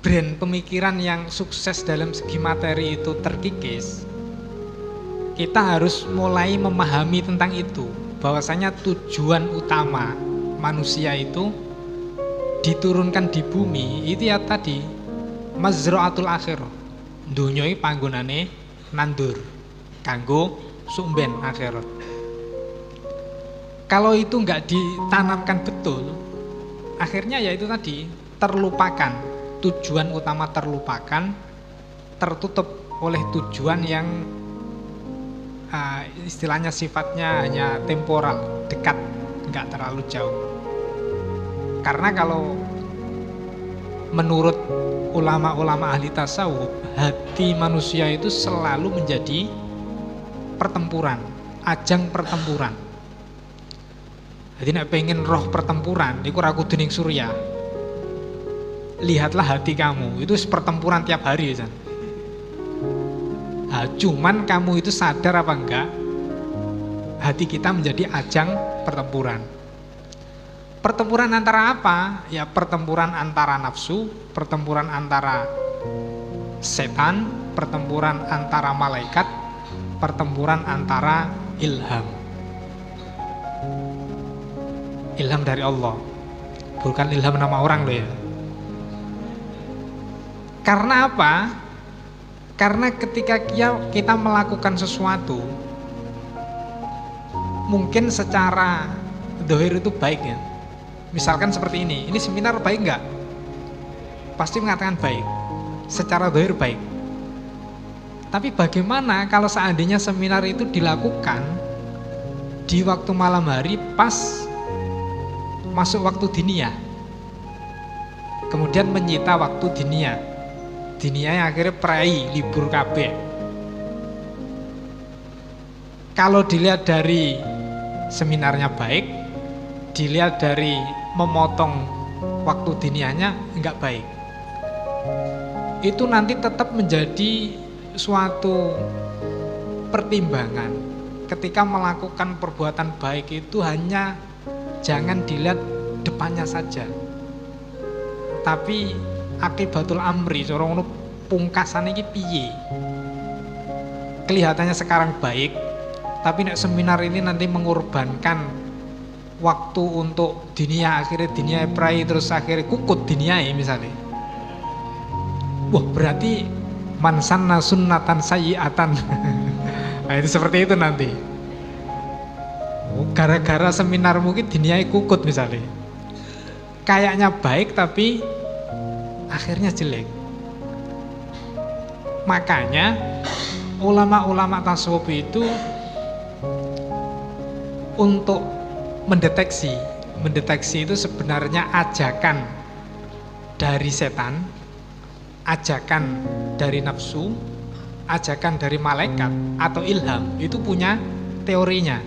brand pemikiran yang sukses dalam segi materi itu terkikis, kita harus mulai memahami tentang itu, bahwasanya tujuan utama manusia itu diturunkan di bumi itu ya tadi mazra'atul akhirah. Dunya iki panggonane nandur kanggo sumben akhirat. Kalau itu nggak ditanamkan betul, akhirnya ya itu tadi terlupakan, tujuan utama terlupakan, tertutup oleh tujuan yang istilahnya sifatnya hanya temporal, dekat, nggak terlalu jauh. Karena kalau menurut ulama-ulama ahli tasawuf, hati manusia itu selalu menjadi pertempuran, ajang pertempuran. Jadi nek pengen roh pertempuran, iku ora kudu ning surya. Lihatlah hati kamu, itu pertempuran tiap hari ya. Nah, cuman kamu itu sadar apa enggak? Hati kita menjadi ajang pertempuran. Pertempuran antara apa? Ya pertempuran antara nafsu, pertempuran antara setan, pertempuran antara malaikat, pertempuran antara ilham. Ilham dari Allah, bukan ilham nama orang loh ya. Karena apa? Karena ketika kita melakukan sesuatu, mungkin secara dohir itu baik ya. Misalkan seperti ini seminar baik nggak? Pasti mengatakan baik, secara dohir baik. Tapi bagaimana kalau seandainya seminar itu dilakukan di waktu malam hari pas masuk waktu diniyah, kemudian menyita waktu diniyah yang akhirnya prei libur kabeh. Kalau dilihat dari seminarnya baik, dilihat dari memotong waktu diniyahnya enggak baik, itu nanti tetap menjadi suatu pertimbangan ketika melakukan perbuatan baik itu. Hanya jangan dilihat depannya saja, tapi akibatul amri, cara ngono pungkasane iki piye. Kelihatannya sekarang baik, tapi nek seminar ini nanti mengorbankan waktu untuk dunia, akhirnya dunia prai, terus akhirnya kukut dunia misalnya. Wah, berarti mansanna sunnatan sayyi'atan. Nah, itu seperti itu nanti. Gara-gara seminar mungkin diniai kukut misalnya. Kayaknya baik tapi akhirnya jelek. Makanya ulama-ulama tasawuf itu untuk mendeteksi itu sebenarnya ajakan dari setan, ajakan dari nafsu, ajakan dari malaikat atau ilham, itu punya teorinya.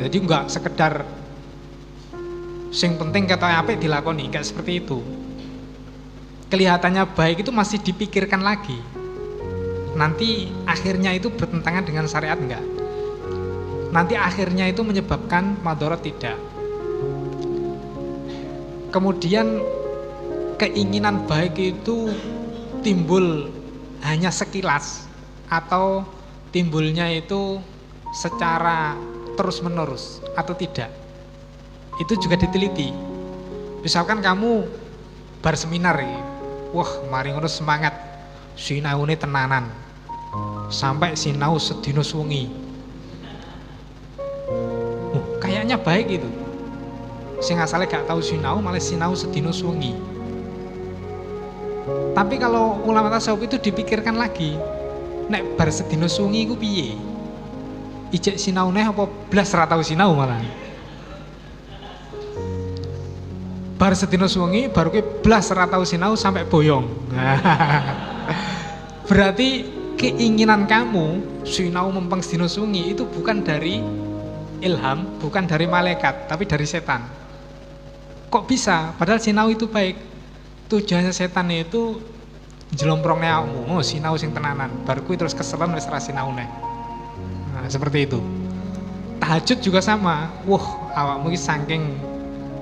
Jadi enggak sekedar sing penting kata apik dilakoni, enggak seperti itu. Kelihatannya baik itu masih dipikirkan lagi. Nanti akhirnya itu bertentangan dengan syariat enggak? Nanti akhirnya itu menyebabkan madharat tidak. Kemudian keinginan baik itu timbul hanya sekilas atau timbulnya itu secara terus-menerus atau tidak. Itu juga diteliti. Misalkan kamu bar seminar ya, wah mari ngono semangat, sinaune tenanan, sampai sinau sedina suwengi. Kayaknya baik itu. Sing asale gak tahu sinau malah sinau sedina suwengi. Tapi kalau ulama tasawuf itu dipikirkan lagi, nek bar sedina suwengi iku piye? Ijek sinaune apa blas ra tau sinau malah. Bar sedina suwengi baru ke blas ra tau sinau sampai boyong. Berarti keinginan kamu sinau mempeng sedina suwengi itu bukan dari ilham, bukan dari malaikat, tapi dari setan. Kok bisa? Padahal sinau itu baik. Tujuannya setan itu jelomprongnya awakmu, sinau sing tenanan. Bar kuwi terus keselan wis ra sinau neh. Nah, seperti itu. Tahajud juga sama. Wah, awakmu iki saking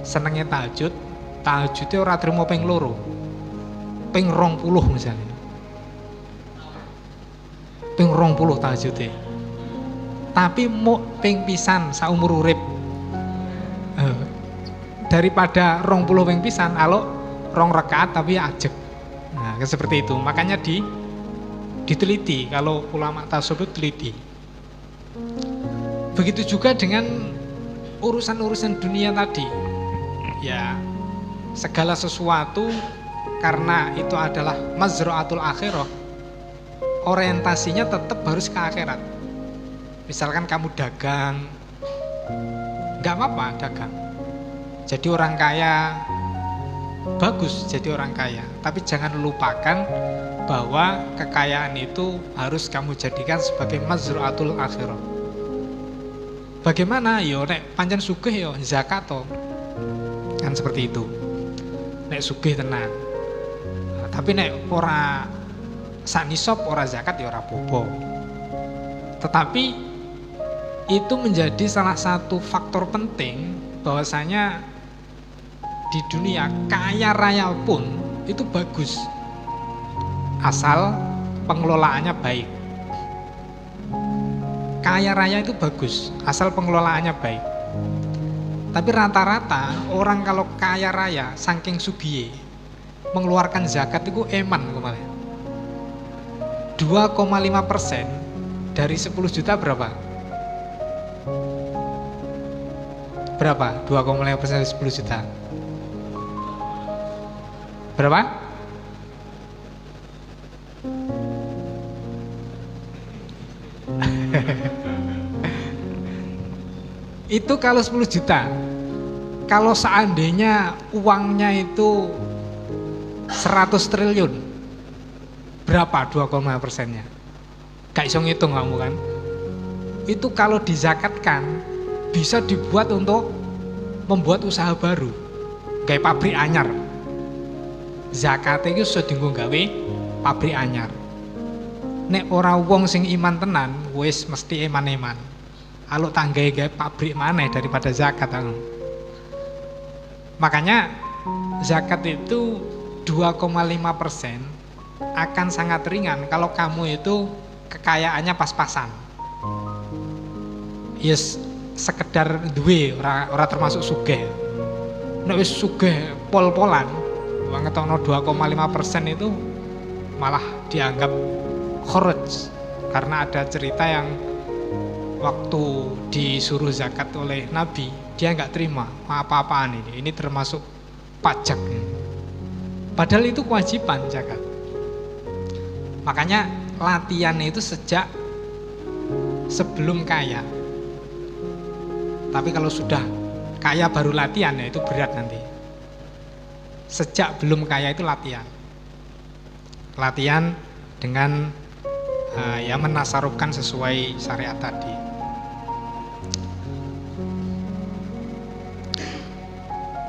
senengnya tahajudnya ora trimo ping loro. Ping 20 misalnya. Ping 20 tahajudnya. Tapi mau ping pisan saumur urip. Daripada 20 ping pisan, alo 2 rakaat tapi ajeg. Nah, seperti itu. Makanya diteliti, kalau ulama tasawuf teliti. Begitu juga dengan urusan-urusan dunia tadi. Ya, segala sesuatu karena itu adalah mazra'atul akhirah, orientasinya tetap harus ke akhirat. Misalkan kamu dagang, nggak apa-apa dagang. Jadi orang kaya, bagus jadi orang kaya. Tapi jangan lupakan bahwa kekayaan itu harus kamu jadikan sebagai mazra'atul akhirah. Bagaimana? Yo nek pancen sugih yo zakat to. Kan seperti itu. Nek sugih tenan. Nah, tapi nek ora sak nisab ora zakat ya ora apa-apa. Tetapi itu menjadi salah satu faktor penting bahwasanya di dunia kaya raya pun itu bagus asal pengelolaannya baik. Kaya raya itu bagus asal pengelolaannya baik. Tapi rata-rata orang kalau kaya raya saking sugiye mengeluarkan zakat itu eman kemarin. 2,5% dari 10 juta berapa? Berapa? 2,5% dari 10 juta. Berapa? Itu kalau 10 juta. Kalau seandainya uangnya itu 100 triliun, berapa 2,5%-nya? Gak iso ngitung kamu kan? Itu kalau dizakatkan bisa dibuat untuk membuat usaha baru, kayak pabrik anyar. Zakatnya itu sudah dienggo gawe pabrik anyar. Nek ora wong sing iman tenan, wis mesti eman-eman. Aluk tanggae gawe pabrik maneh daripada zakat. Makanya zakat itu 2,5% akan sangat ringan kalau kamu itu kekayaannya pas-pasan. Yes, sekedar duwe, ora termasuk sugih. Nek wis sugih pol-polan, ngetokno 2,5% itu malah dianggap khuruj, karena ada cerita yang waktu disuruh zakat oleh Nabi, dia nggak terima apa-apaan ini termasuk pajak. Padahal itu kewajiban zakat. Makanya latihan itu sejak sebelum kaya. Tapi kalau sudah kaya baru latihan, ya itu berat nanti. Sejak belum kaya itu latihan. Latihan dengan ya menasarufkan sesuai syariat tadi.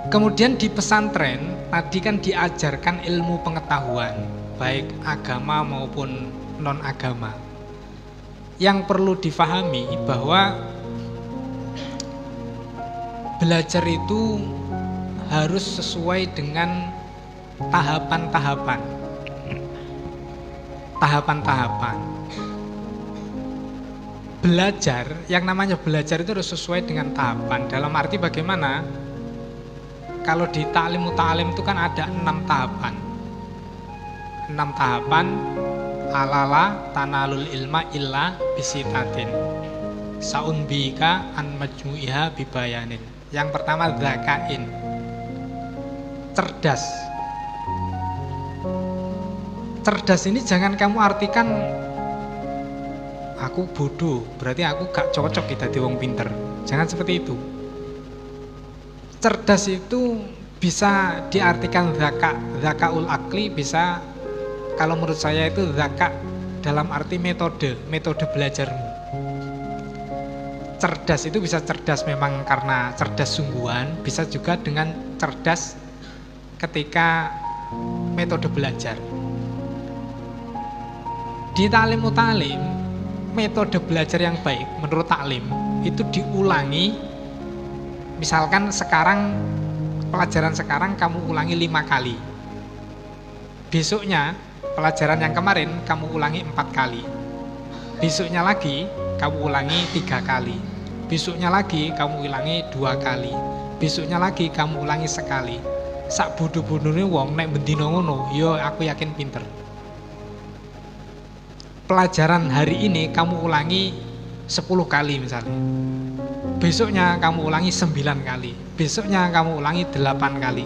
Kemudian di pesantren tadi kan diajarkan ilmu pengetahuan, baik agama maupun non agama. Yang perlu difahami bahwa belajar itu harus sesuai dengan tahapan-tahapan. tahapan-tahapan. Belajar, yang namanya belajar itu harus sesuai dengan tahapan. Dalam arti bagaimana? Kalau di ta'lim muta'alim itu kan ada 6 tahapan. 6 tahapan. Alala tanalul ilma illa bisitatin. Saunbika an majmu'iha bibayanin. Yang pertama dzakain. Cerdas. Cerdas ini jangan kamu artikan aku bodoh, berarti aku gak cocok kita di wong pinter. Jangan seperti itu. Cerdas itu bisa diartikan zakaul akli, bisa, kalau menurut saya itu zaka dalam arti metode belajarmu. Cerdas itu bisa cerdas memang karena cerdas sungguhan, bisa juga dengan cerdas ketika metode belajar. Di ta'lim muta'alim, metode belajar yang baik menurut taklim itu diulangi. Misalkan sekarang pelajaran sekarang kamu ulangi 5 kali, besoknya pelajaran yang kemarin kamu ulangi 4 kali, besoknya lagi kamu ulangi 3 kali, besoknya lagi kamu ulangi 2 kali, besoknya lagi kamu ulangi sekali. Sak bodoh-bodohne wong nek bendina ngono, yo aku yakin pinter. Pelajaran hari ini kamu ulangi 10 kali misalnya, besoknya kamu ulangi 9 kali, besoknya kamu ulangi 8 kali.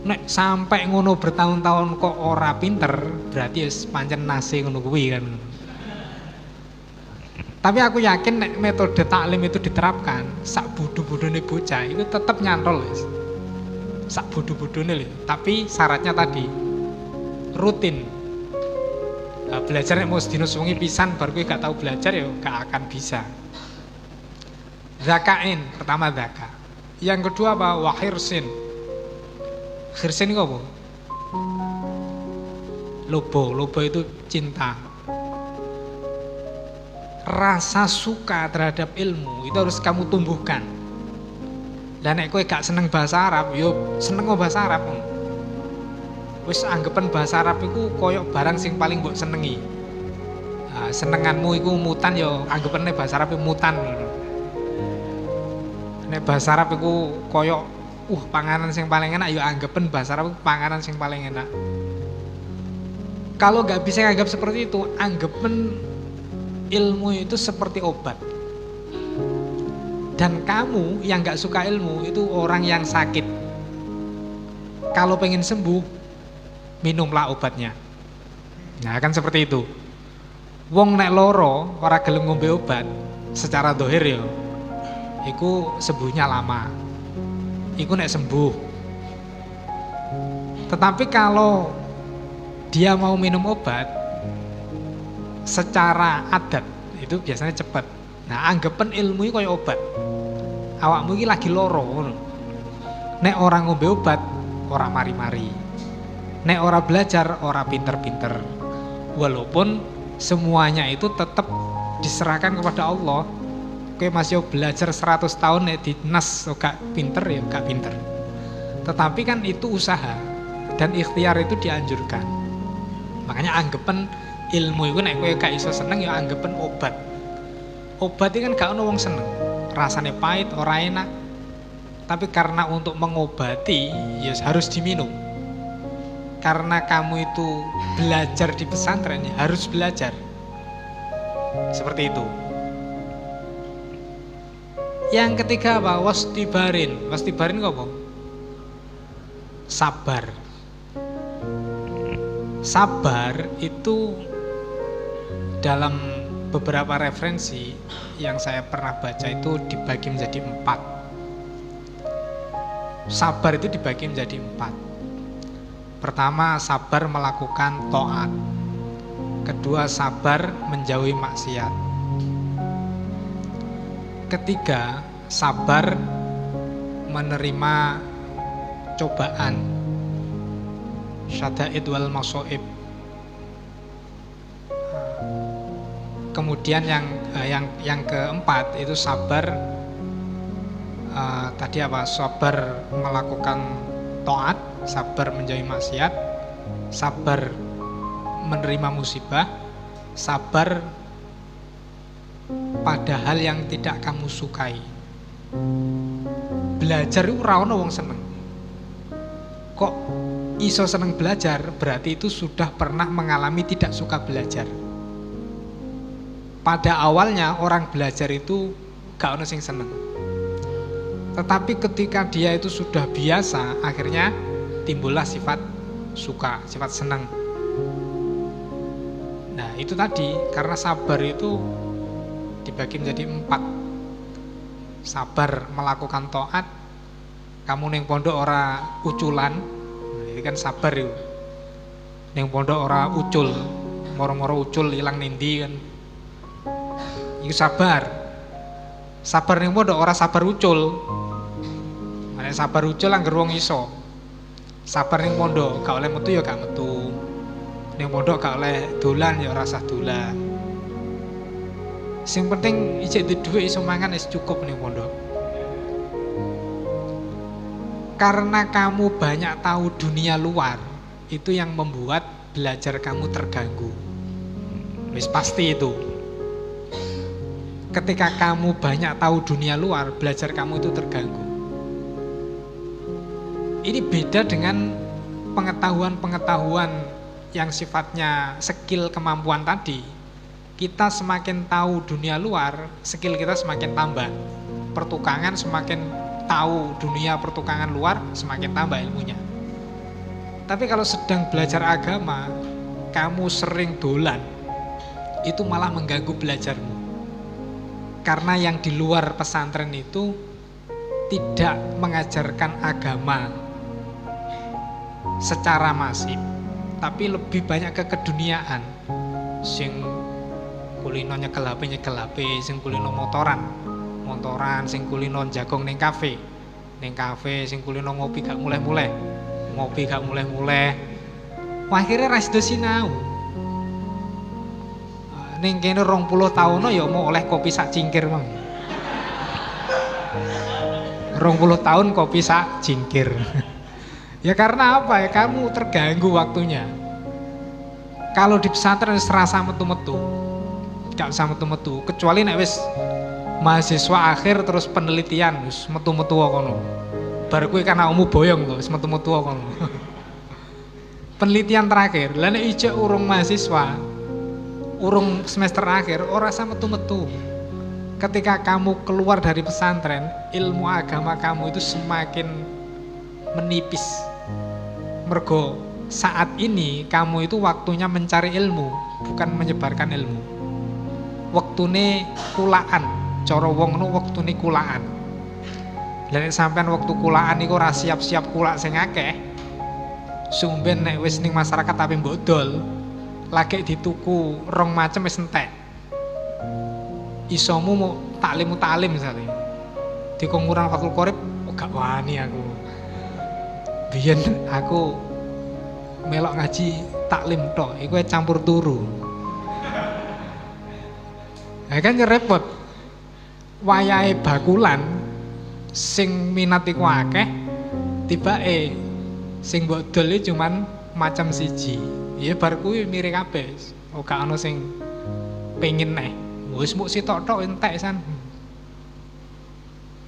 Nek sampai ngono bertahun-tahun kok ora pinter, berarti wis pancen nase ngono kuwi kan. Tapi aku yakin nek metode taklim itu diterapkan, sak bodoh-bodohne bocah itu tetap nyantol wis. Sak bodoh-bodohne lho, tapi syaratnya tadi rutin. Belajar nek mau sedina sewengi pisan bar kowe gak tau belajar ya gak akan bisa. Zakain, pertama zaka. Yang kedua apa? Wahirsin. Khirsin itu apa? Lobo itu cinta. Rasa suka terhadap ilmu itu harus kamu tumbuhkan. Dan nek kowe gak seneng bahasa Arab, yo seneng bahasa Arab. Wis anggapan bahasa Arab iku koyok barang sing paling mbok senengi. Senenganmu iku mutan yo anggapane bahasa Arab mutan. Nek bahasa Arab iku koyok panganan sing paling enak yo anggapan bahasa Arab panganan sing paling enak. Kalau gak bisa nganggap seperti itu, anggapan ilmu itu seperti obat. Dan kamu yang gak suka ilmu itu orang yang sakit. Kalau pengen sembuh, minumlah obatnya. Nah kan seperti itu. Wong nek loro ora gelem ngombe obat, secara dohir ya iku sembuhnya lama, iku nek sembuh. Tetapi kalau dia mau minum obat secara adat itu biasanya cepat. Nah anggapan ilmu itu kayak obat. Awakmu ini lagi loro, nek orang ngombe obat ora mari-mari, nek ora belajar, ora pinter-pinter. Walaupun semuanya itu tetap diserahkan kepada Allah. Kowe masih belajar 100 tahun nek dinas gak pinter ya gak pinter. Tetapi kan itu usaha dan ikhtiar itu dianjurkan. Makanya anggapan ilmu itu nek kowe gak iso seneng ya anggapan obat. Obat itu kan gak ono wong seneng. Rasanya pahit, ora enak. Tapi karena untuk mengobati ya harus diminum. Karena kamu itu belajar di pesantren ya harus belajar. Seperti itu. Yang ketiga apa? Wastibarin. Wastibarin apa? Sabar. Sabar itu dalam beberapa referensi yang saya pernah baca itu dibagi menjadi 4. Sabar itu dibagi menjadi 4. Pertama, sabar melakukan taat. Kedua, sabar menjauhi maksiat. Ketiga, sabar menerima cobaan. Syada'id wal masoib. Kemudian yang keempat itu sabar tadi apa? Sabar melakukan taat, sabar menjauhi maksiat, sabar menerima musibah, sabar pada hal yang tidak kamu sukai. Belajar itu ora ono wong seneng. Kok iso seneng belajar, berarti itu sudah pernah mengalami tidak suka belajar. Pada awalnya orang belajar itu gak ono sing seneng. Tetapi ketika dia itu sudah biasa, akhirnya timbullah sifat suka, sifat senang. Nah itu tadi, karena sabar itu dibagi menjadi 4. Sabar melakukan taat, kamu ning pondok ora uculan, nah, ini kan sabar itu. Ning pondok ora ucul, moro-moro ucul ilang nindi kan, itu sabar. Sabar ning pondok ora sabar ucul. Nek sabar ucul angger wong iso. Sabar ning pondok, gak oleh metu ya gak metu. Ning pondok gak oleh dolan ya ora usah dolan. Sing penting ijek di dhuwit iso mangan wis cukup ning pondok. Karena kamu banyak tahu dunia luar, itu yang membuat belajar kamu terganggu. Wis pasti itu. Ketika kamu banyak tahu dunia luar, belajar kamu itu terganggu. Ini beda dengan pengetahuan-pengetahuan yang sifatnya skill kemampuan tadi. Kita semakin tahu dunia luar, skill kita semakin tambah. Pertukangan semakin tahu dunia pertukangan luar, semakin tambah ilmunya. Tapi kalau sedang belajar agama, kamu sering dolan, itu malah mengganggu belajarmu. Karena yang di luar pesantren itu tidak mengajarkan agama secara masif, tapi lebih banyak ke keduniaan. Sing kulino nyekel HP, sing kulino motoran, sing kulino jagong ning kafe, sing kulino ngopi gak mulai-mulai, wah akhirnya ras do sinau. Ning kene 20 taun ya mau oleh kopi sak cingkir mang. 20 tahun kopi sak cingkir. Ya karena apa ya, kamu terganggu waktunya. Kalau di pesantren serasa metu-metu, gak usah metu-metu, kecuali nek wis mahasiswa akhir terus penelitian wis metu-metu kono. Bar kuwi kan awakmu boyong to, wis metu-metu kono. Penelitian terakhir, lah nek ijek urung mahasiswa, urung semester akhir, ora usah metu-metu. Ketika kamu keluar dari pesantren, ilmu agama kamu itu semakin menipis. Mergo saat ini kamu itu waktunya mencari ilmu, bukan menyebarkan ilmu. Waktune kulaan, cara wong nu waktune kulaan. Lah nek sampean waktu kulaan iku ora siap-siap kulak sing akeh, sumben nek wis ning masyarakat tapi mbok dol, lagi dituku rong macem wis entek. Isomu mau taklim misalnya di konguran Fathul Qorib, gak wani aku. Biyen aku melok ngaji taklim tok, iku campur turu. Nah kan repot. Wayahe bakulan sing minat iku akeh, tibake sing mbok dol cuman macam siji. Ya bar kuwi mirip kabeh. Ora ana sing pengin neh. Wis muk sitok-tok entek san.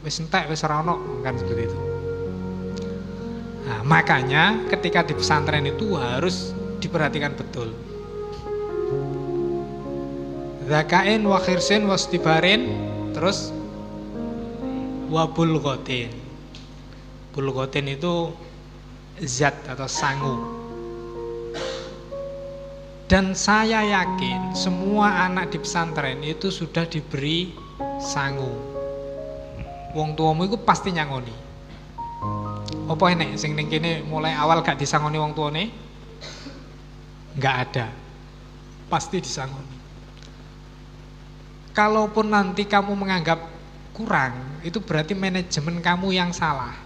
Wis entek wis ora ono kan seperti itu. Nah, makanya ketika di pesantren itu harus diperhatikan betul. Zakain wa khirsin wastibarin, terus wabul ghotin. Bulghotin itu zat atau sangu. Dan saya yakin semua anak di pesantren itu sudah diberi sangu. Wong tuamu itu pasti nyangoni. Apa enek sing ning kene mulai awal gak disangoni wong tuane? Enggak ada. Pasti disangoni. Kalaupun nanti kamu menganggap kurang, itu berarti manajemen kamu yang salah.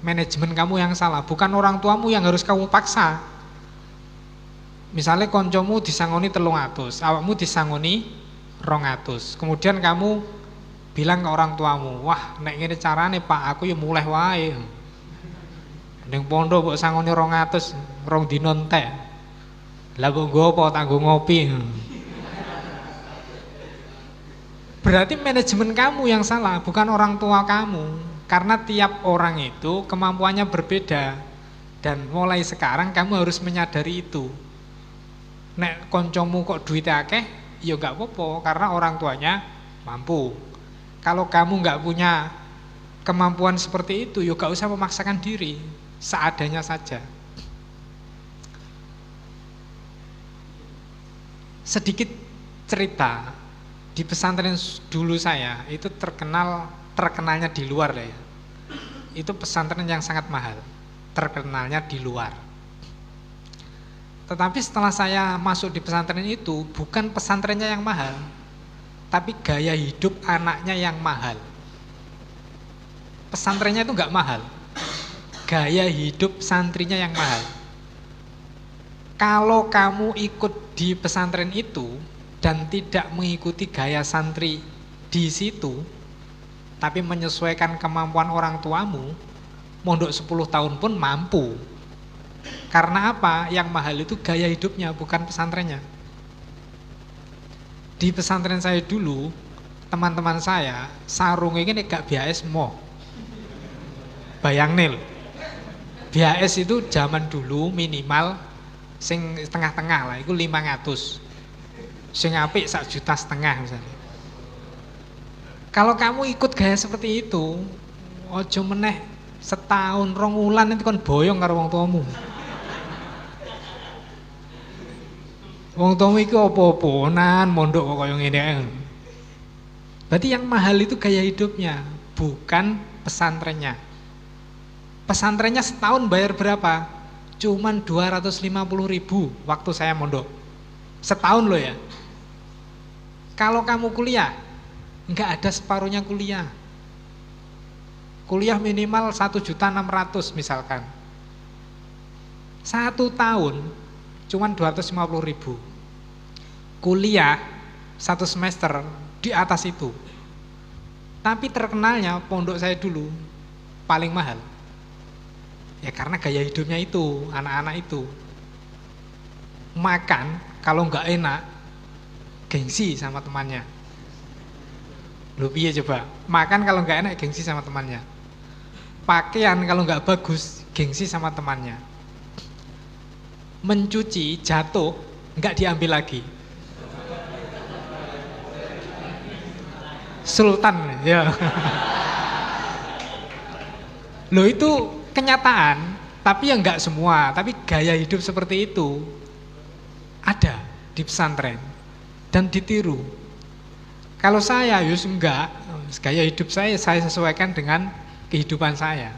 Manajemen kamu yang salah, bukan orang tuamu yang harus kamu paksa. Misalnya koncomu disangoni 300, awakmu disangoni 200. Kemudian kamu bilang ke orang tuamu, wah nek ngene carane Pak, aku ya mulai wae. Ning pondok mbok sangoni 200, rong dina entek. Lah kok nggo apa tanggo ngopi. Berarti manajemen kamu yang salah, bukan orang tua kamu. Karena tiap orang itu kemampuannya berbeda. Dan mulai sekarang kamu harus menyadari itu. Nek koncomu kok duitnya akeh, ya gak apa-apa karena orang tuanya mampu. Kalau kamu gak punya kemampuan seperti itu, ya gak usah memaksakan diri, seadanya saja. Sedikit cerita, di pesantren dulu saya itu terkenalnya di luar ya. Itu pesantren yang sangat mahal, terkenalnya di luar. Tetapi setelah saya masuk di pesantren itu, bukan pesantrennya yang mahal, tapi gaya hidup anaknya yang mahal. Pesantrennya itu enggak mahal, gaya hidup santrinya yang mahal. Kalau kamu ikut di pesantren itu dan tidak mengikuti gaya santri di situ, tapi menyesuaikan kemampuan orang tuamu, mondok 10 tahun pun mampu. Karena apa? Yang mahal itu gaya hidupnya, bukan pesantrennya. Di pesantren saya dulu, teman-teman saya sarungnya ini gak bias mo. Bayang nil, bias itu zaman dulu minimal sing tengah-tengah lah, itu 500. Sing apik 1,5 juta misalnya. Kalau kamu ikut gaya seperti itu, ojo meneh setahun 2 wulan itu kan boyong karo wong tuamu. Wong tuamu iki apa-apanan mondok kok kaya ngene. Berarti yang mahal itu gaya hidupnya, bukan pesantrennya. Pesantrennya setahun bayar berapa? Cuman 250.000 waktu saya mondok. Setahun loh ya. Kalau kamu kuliah, enggak ada separuhnya kuliah. Kuliah minimal 1.600.000 misalkan. 1 tahun cuman 250.000. Kuliah 1 semester di atas itu. Tapi terkenalnya pondok saya dulu paling mahal. Ya karena gaya hidupnya itu, anak-anak itu. Makan kalau enggak enak, gengsi sama temannya. Loh piye coba? Makan kalau enggak enak, gengsi sama temannya. Pakaian kalau enggak bagus, gengsi sama temannya. Mencuci, jatuh, enggak diambil lagi. Sultan, ya. Loh itu kenyataan, tapi ya enggak semua, tapi gaya hidup seperti itu ada di pesantren dan ditiru. Kalau saya yus enggak, gaya hidup saya sesuaikan dengan kehidupan saya.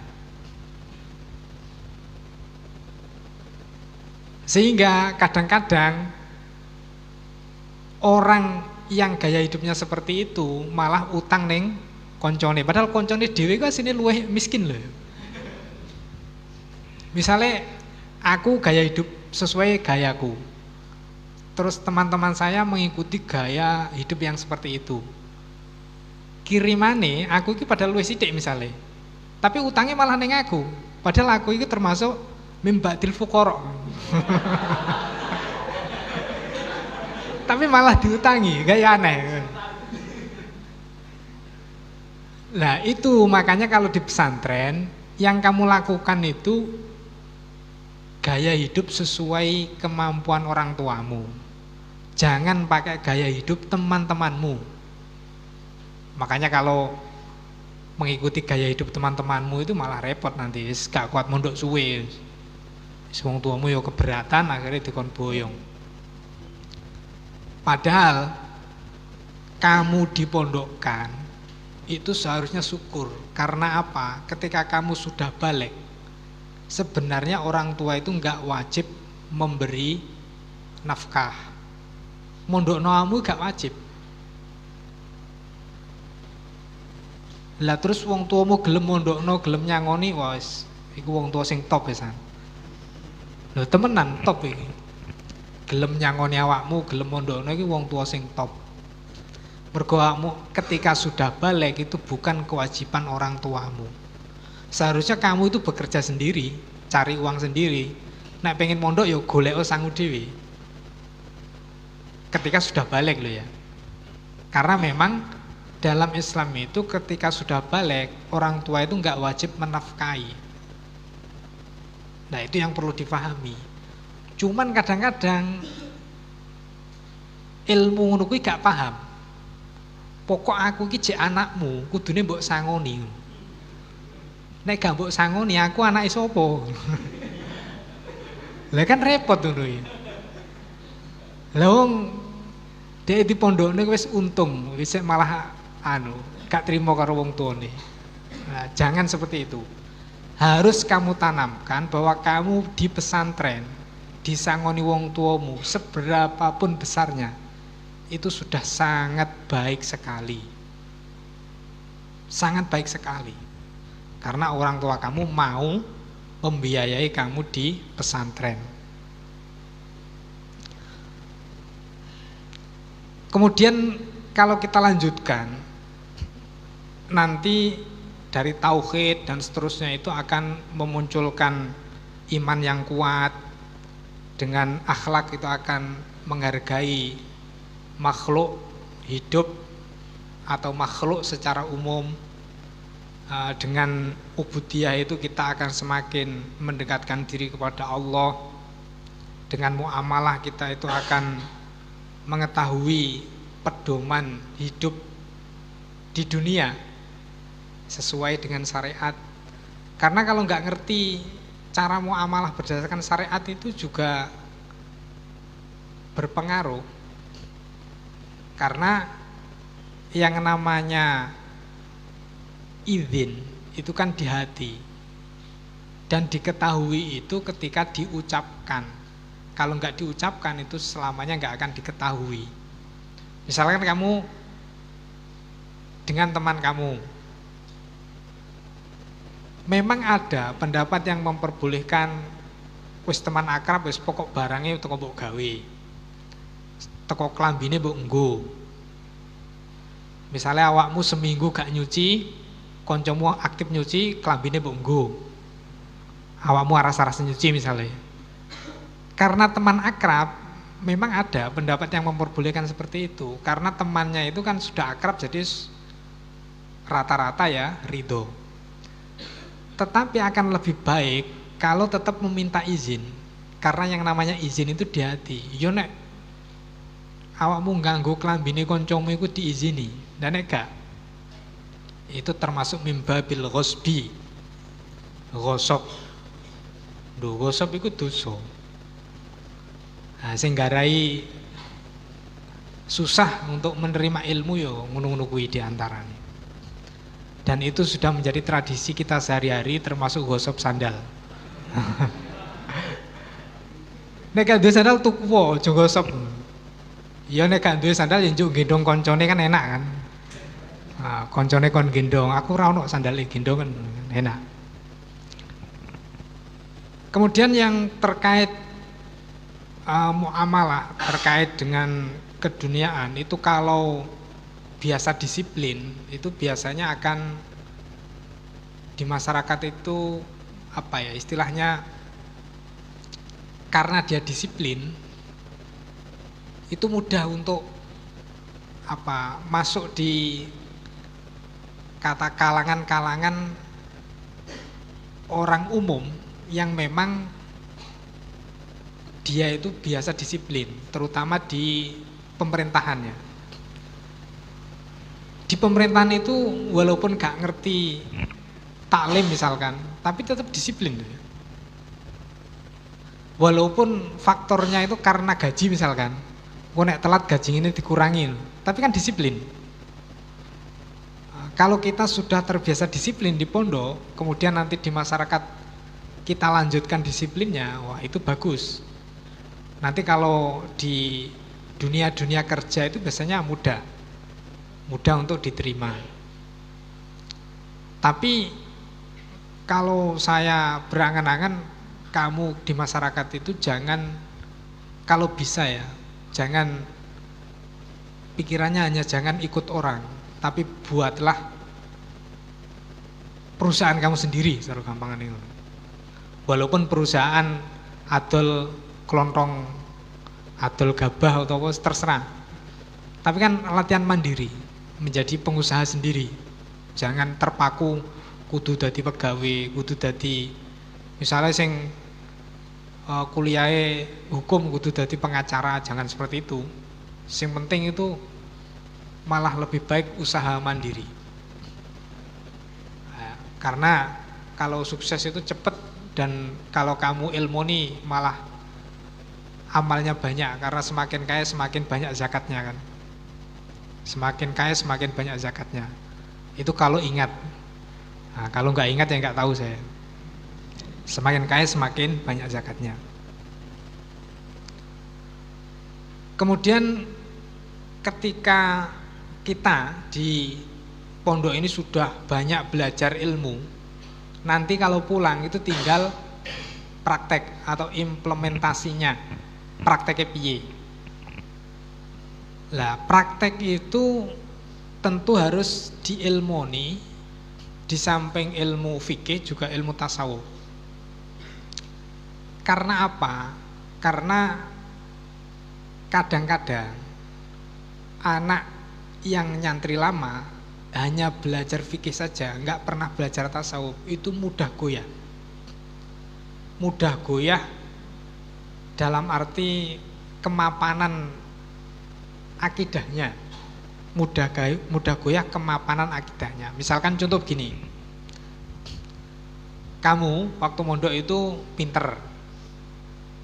Sehingga kadang-kadang orang yang gaya hidupnya seperti itu malah utang neng koncone, padahal koncone dhewe kok sini luwih miskin loh. Misalnya aku gaya hidup sesuai gayaku, terus teman-teman saya mengikuti gaya hidup yang seperti itu. Kirimane aku ini padahal luwih sithik misalnya, tapi utangnya malah neng aku, padahal aku ini termasuk mimbatil fuqara. Tapi malah diutangi, kayak aneh. Nah itu makanya kalau di pesantren yang kamu lakukan itu gaya hidup sesuai kemampuan orang tuamu. Jangan pakai gaya hidup teman-temanmu. Makanya kalau mengikuti gaya hidup teman-temanmu itu malah repot nanti, gak kuat mondok suwe. Wong tuamu yo keberatan, akhirnya dikon boyong. Padahal kamu dipondokkan itu seharusnya syukur. Karena apa? Ketika kamu sudah balik, sebenarnya orang tua itu enggak wajib memberi nafkah. Mondok noamu enggak wajib. Lah terus wong tuamu gelem mondokno, gelem nyangoni, wis iku wong tua sing top pisan. Lho temenan top iki. Gelem nyangoni awakmu, gelem mondokno iki wong tua sing top. Mergo awakmu ketika sudah balik itu bukan kewajiban orang tuamu. Seharusnya kamu itu bekerja sendiri, cari uang sendiri. Nek pengen mondok ya golek sangu dhewe. ketika sudah balik loh ya. Karena memang dalam Islam itu ketika sudah balik, orang tua itu nggak wajib menafkahi. Nah itu yang perlu dipahami. Cuman kadang-kadang ilmu ngono kuwi gak paham. Pokok aku iki jek anakmu, kudune mbok sangoni. Nek gak mbok sangoni aku anake sapa? Lah kan repot ngono iki. Lah wong dhek di pondokne wis untung, wis malah gak trimo karo wong tuane. Nah, jangan seperti itu. Harus kamu tanamkan bahwa kamu di pesantren disangoni wong tuamu seberapapun besarnya itu sudah sangat baik sekali. Sangat baik sekali. Karena orang tua kamu mau membiayai kamu di pesantren. Kemudian kalau kita lanjutkan, nanti dari tauhid dan seterusnya itu akan memunculkan iman yang kuat, dengan akhlak itu akan menghargai makhluk hidup atau makhluk secara umum. Dengan ubudiyah itu kita akan semakin mendekatkan diri kepada Allah. Dengan muamalah kita itu akan mengetahui pedoman hidup di dunia sesuai dengan syariat. Karena kalau nggak ngerti cara muamalah berdasarkan syariat itu juga berpengaruh. Karena yang namanya izin itu kan di hati dan diketahui itu ketika diucapkan. Kalau nggak diucapkan itu selamanya nggak akan diketahui. Misalkan kamu dengan teman kamu, memang ada pendapat yang memperbolehkan wis teman akrab wis pokok barangnya teko mbok gawe. Teko klambine mbok nggo. Misalnya awakmu seminggu gak nyuci, koncomu aktif nyuci, klambine mbok nggo. Awakmu aras-aras nyuci misalnya. Karena teman akrab, memang ada pendapat yang memperbolehkan seperti itu. Karena temannya itu kan sudah akrab, jadi rata-rata ya ridho. Tetapi akan lebih baik kalau tetap meminta izin. Karena yang namanya izin itu di hati. Yo nek awakmu ngganggu klambine kancamu iku diizini. Dan nek gak, itu termasuk mimbabil ghosbi. Gosok. Duh, gosok iku dosa. Nah, sing garai susah untuk menerima ilmu yo ngono-ngono kuwi diantaranya. Dan itu sudah menjadi tradisi kita sehari-hari termasuk gosok sandal. Nek gak duwe sandal tuku wae aja gosok. Ya nek gak duwe sandal ya njuk gendong koncone kan enak kan. Nah, koncone kon gendong, aku ora ono sandale gendong kan enak. Kemudian yang terkait muamalah terkait dengan keduniaan itu kalau biasa disiplin itu biasanya akan di masyarakat itu apa ya istilahnya, karena dia disiplin itu mudah untuk apa masuk di kata kalangan-kalangan orang umum yang memang dia itu biasa disiplin, terutama di pemerintahannya. Di pemerintahan itu walaupun gak ngerti taklim misalkan, tapi tetap disiplin. Walaupun faktornya itu karena gaji misalkan, nek telat gaji ini dikurangi, tapi kan disiplin. Kalau kita sudah terbiasa disiplin di pondok, kemudian nanti di masyarakat kita lanjutkan disiplinnya, wah itu bagus. Nanti kalau di dunia kerja itu biasanya mudah untuk diterima. Tapi kalau saya berangan-angan, kamu di masyarakat itu jangan, kalau bisa ya, jangan pikirannya hanya jangan ikut orang, tapi buatlah perusahaan kamu sendiri, secara gampangan itu. Walaupun perusahaan adol kelontong adol gabah atau apa terserah. Tapi kan latihan mandiri, menjadi pengusaha sendiri. Jangan terpaku kudu dadi pegawai, kudu dadi misalnya sing kuliahe hukum kudu dadi pengacara, jangan seperti itu. Yang penting itu malah lebih baik usaha mandiri. Nah, karena kalau sukses itu cepat, dan kalau kamu ilmoni malah amalnya banyak, karena semakin kaya semakin banyak zakatnya kan. Semakin kaya semakin banyak zakatnya. Itu kalau ingat. Nah, kalau nggak ingat ya nggak tahu saya. Semakin kaya semakin banyak zakatnya. Kemudian ketika kita di pondok ini sudah banyak belajar ilmu, nanti kalau pulang itu tinggal praktek atau implementasinya. Prakteknya piye? Lah, praktek itu tentu harus diilmoni, di samping ilmu fikih juga ilmu tasawuf. Karena apa? Karena kadang-kadang anak yang nyantri lama hanya belajar fikih saja, nggak pernah belajar tasawuf, itu mudah goyah. Mudah goyah dalam arti kemapanan akidahnya, mudah goyah kemapanan akidahnya. Misalkan contoh begini, kamu waktu mondok itu pinter,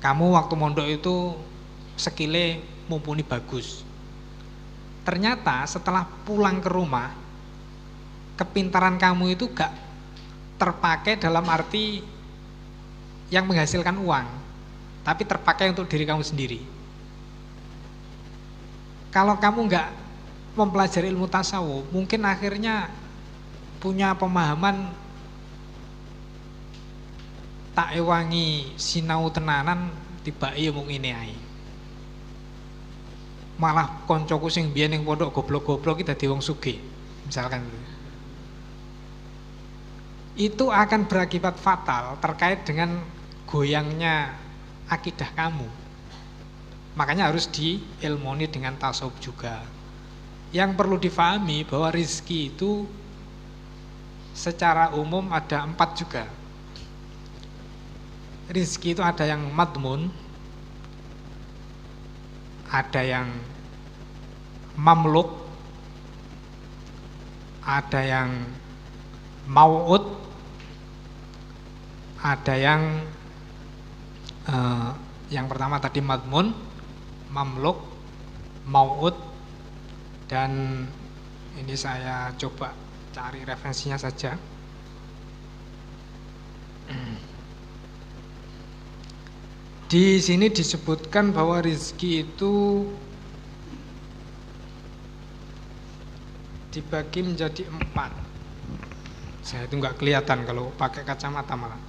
kamu waktu mondok itu skillnya mumpuni bagus. Ternyata setelah pulang ke rumah, kepintaran kamu itu gak terpakai dalam arti yang menghasilkan uang, tapi terpakai untuk diri kamu sendiri. Kalau kamu nggak mempelajari ilmu tasawuf, mungkin akhirnya punya pemahaman tak ewangi sinau tenanan tibake mung ngene ae. Malah koncoku sing biyen ning pondok goblok-goblok iki dadi wong sugih, misalkan. Itu akan berakibat fatal terkait dengan goyangnya akidah kamu. Makanya harus diilmoni dengan tasawuf juga. Yang perlu difahami bahwa rizki itu secara umum ada 4 juga. Rizki itu ada yang madmun, ada yang mamluk, ada yang mau'ud, ada yang pertama tadi madmun, mamluk, mau'ud, dan ini saya coba cari referensinya saja. Di sini disebutkan bahwa rizki itu dibagi menjadi 4. Saya itu nggak kelihatan kalau pakai kacamata malah.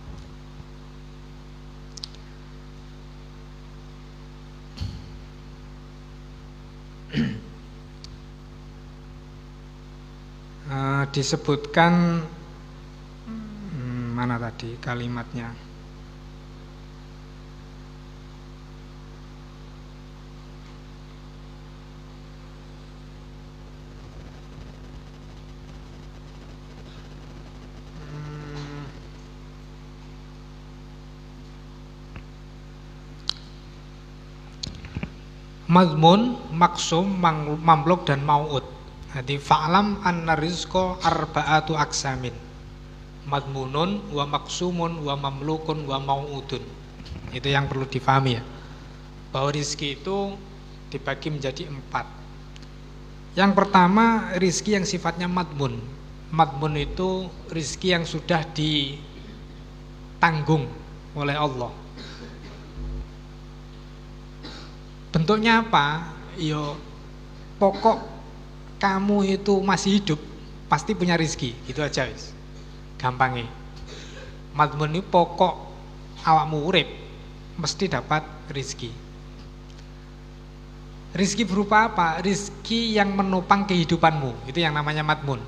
Disebutkan mana tadi kalimatnya? Mazmun, maksum, mamluk, dan mau'ud. Jadi fa'lam anna rizqa arba'atu aksamin. Madmunun wa maksumun wa mamlukun wa mau'udun. Itu yang perlu difahami ya, bahwa rizki itu dibagi menjadi 4. Yang pertama rizki yang sifatnya madmun. Madmun itu rizki yang sudah ditanggung oleh Allah. Bentuknya apa? Yo, pokok kamu itu masih hidup pasti punya rizki, gitu aja wis. Gampangnya. Madmun ini pokok awakmu urip mesti dapat rizki. Rizki berupa apa? Rizki yang menopang kehidupanmu, itu yang namanya madmun.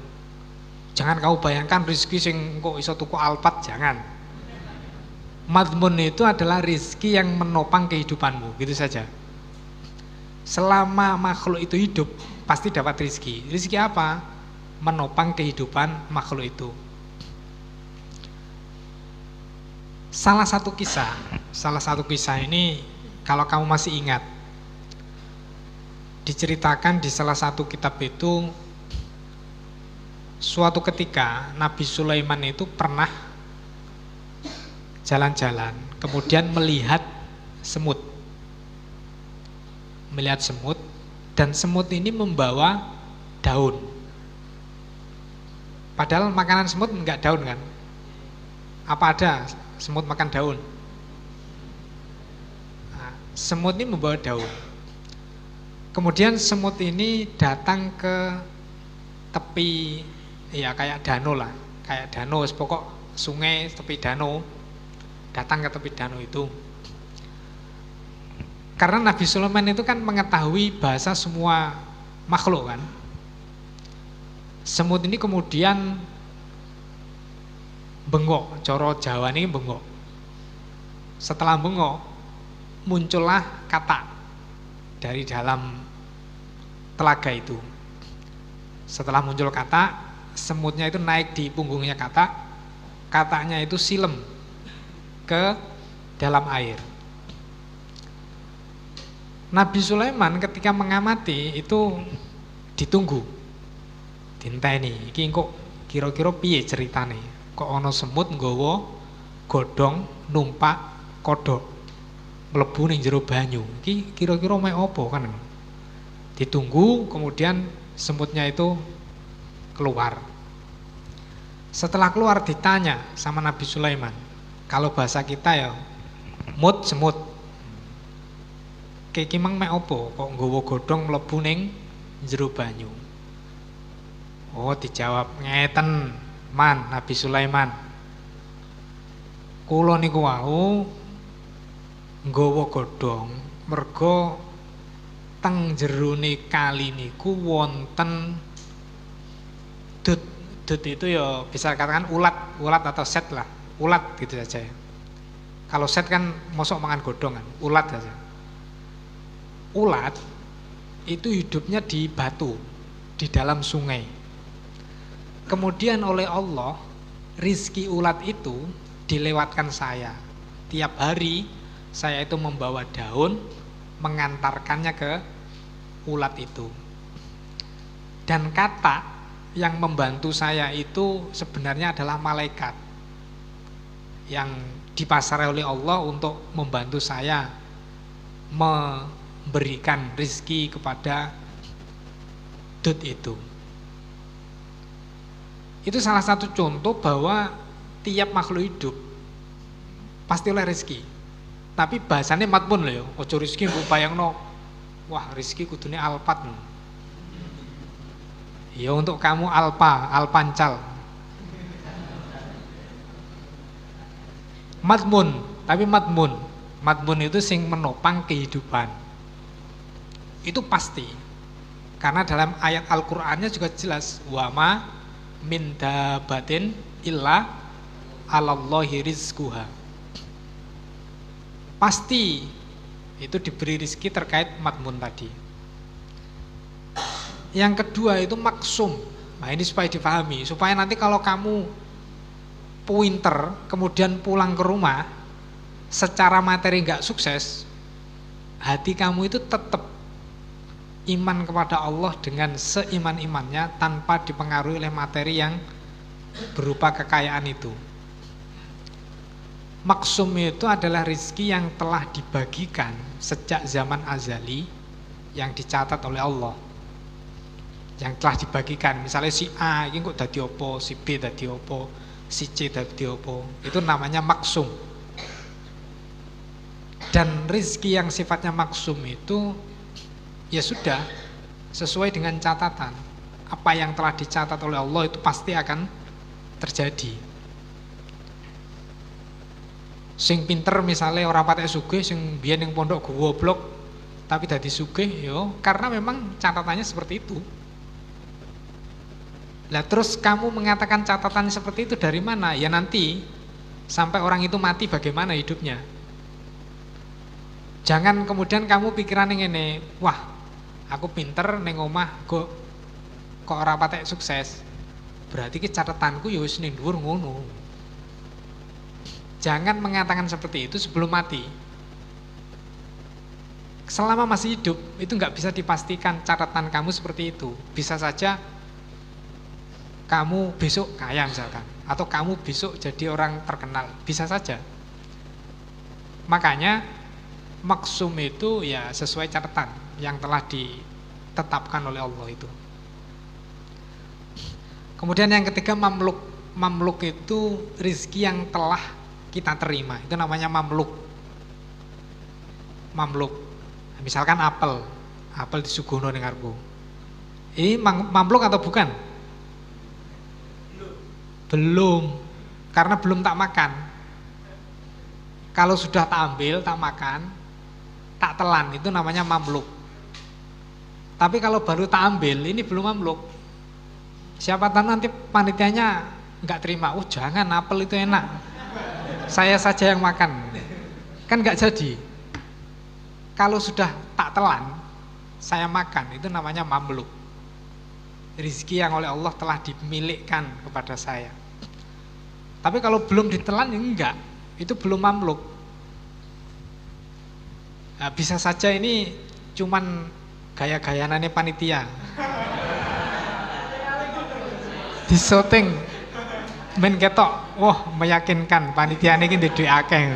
Jangan kau bayangkan rizki sing kok iso tuku Alphard, jangan. Madmun itu adalah rizki yang menopang kehidupanmu, gitu saja. Selama makhluk itu hidup, pasti dapat rizki. Rizki apa? Menopang kehidupan makhluk itu. Salah satu kisah ini kalau kamu masih ingat, diceritakan di salah satu kitab itu, suatu ketika Nabi Sulaiman itu pernah jalan-jalan, kemudian melihat semut. Dan semut ini membawa daun. Padahal makanan semut enggak daun kan? Apa ada semut makan daun? Nah, semut ini membawa daun. Kemudian semut ini datang ke tepi, ya kayak danau lah, kayak danau, pokok sungai tepi danau, datang ke tepi danau itu. Karena Nabi Sulaiman itu kan mengetahui bahasa semua makhluk kan. Semut ini kemudian bengok, coro Jawa ini bengok. Setelah bengok, muncullah kata dari dalam telaga itu. Setelah muncul kata, semutnya itu naik di punggungnya kata, katanya itu silem ke dalam air. Nabi Sulaiman ketika mengamati itu ditunggu, dinteni, iki kok kira-kira piye ceritane? Kok ana semut nggawa godhong numpak kodhok mlebu ning jero banyu. Iki kira-kira mek apa kan? Ditunggu, kemudian semutnya itu keluar. Setelah keluar ditanya sama Nabi Sulaiman. Kalau bahasa kita ya mut semut. Iki mang mek apa kok nggawa godhong mlebu ning jero banyu. Oh, dijawab ngeten, Man, Nabi Sulaiman. Kula niku wau nggawa godhong merga teng jerone kali niku wonten dut. Dut itu ya bisa dikatakan ulat atau set lah. Ulat gitu saja ya. Kalau set kan mosok mangan godhong kan, ulat saja. Ulat itu hidupnya di batu, di dalam sungai. Kemudian oleh Allah, rizki ulat itu dilewatkan saya. Tiap hari saya itu membawa daun, mengantarkannya ke ulat itu. Dan kata yang membantu saya itu sebenarnya adalah malaikat yang dipasrai oleh Allah untuk membantu saya memberikan rizki kepada dut itu. Itu salah satu contoh bahwa tiap makhluk hidup pasti oleh rizki. Tapi bahasanya matmun loh ya, ojo rizki mbok bayangno, wah rizki kudune alpat. Ya untuk kamu alpancal. Matmun, tapi matmun. Matmun itu sing menopang kehidupan. Itu pasti. Karena dalam ayat Al-Qur'annya juga jelas, wa ma min dabatin illa 'alallahi rizquha. Pasti itu diberi rizki terkait matmun tadi. Yang kedua itu maksum. Nah ini supaya dipahami, supaya nanti kalau kamu pinter kemudian pulang ke rumah secara materi nggak sukses, hati kamu itu tetap iman kepada Allah dengan seiman-imannya tanpa dipengaruhi oleh materi yang berupa kekayaan itu. Maksum itu adalah rizki yang telah dibagikan sejak zaman azali yang dicatat oleh Allah. Yang telah dibagikan, misalnya si A ini kok dadi opo, si B dadi opo, si C dadi opo, itu namanya maksum. Dan rizki yang sifatnya maksum itu ya sudah sesuai dengan catatan. Apa yang telah dicatat oleh Allah itu pasti akan terjadi. Sing pinter misalnya orang patek sugih, sing biyen ning pondok goblok tapi dadi sugih yo karena memang catatannya seperti itu. Lah terus kamu mengatakan catatannya seperti itu dari mana? Ya nanti sampai orang itu mati bagaimana hidupnya. Jangan kemudian kamu pikiran ini, wah Aku pinter ning omah kok ora patek sukses. Berarti ki catatanku ya wis ning dhuwur ngono. Jangan mengatakan seperti itu sebelum mati. Selama masih hidup itu nggak bisa dipastikan catatan kamu seperti itu. Bisa saja kamu besok kaya misalkan, atau kamu besok jadi orang terkenal, bisa saja. Makanya maksum itu ya sesuai catatan yang telah ditetapkan oleh Allah itu. Kemudian yang ketiga mamluk. Mamluk itu rizki yang telah kita terima, itu namanya mamluk. Mamluk. Misalkan apel disuguhno ning ngarepku. Ini mamluk atau bukan? Belum, karena belum tak makan. Kalau sudah tak ambil, tak makan, tak telan, itu namanya mamluk. Tapi kalau baru tak ambil, ini belum mamluk. Siapa tahu nanti panitianya nggak terima. Oh jangan, apel itu enak, saya saja yang makan. Kan nggak jadi. Kalau sudah tak telan, saya makan, itu namanya mamluk. Rizki yang oleh Allah telah dimilikkan kepada saya. Tapi kalau belum ditelan, ya enggak. Itu belum mamluk. Nah, bisa saja ini cuman gaya-gayanane panitia. Disoting men ketok, wah meyakinkan panitia ini duwe akeh.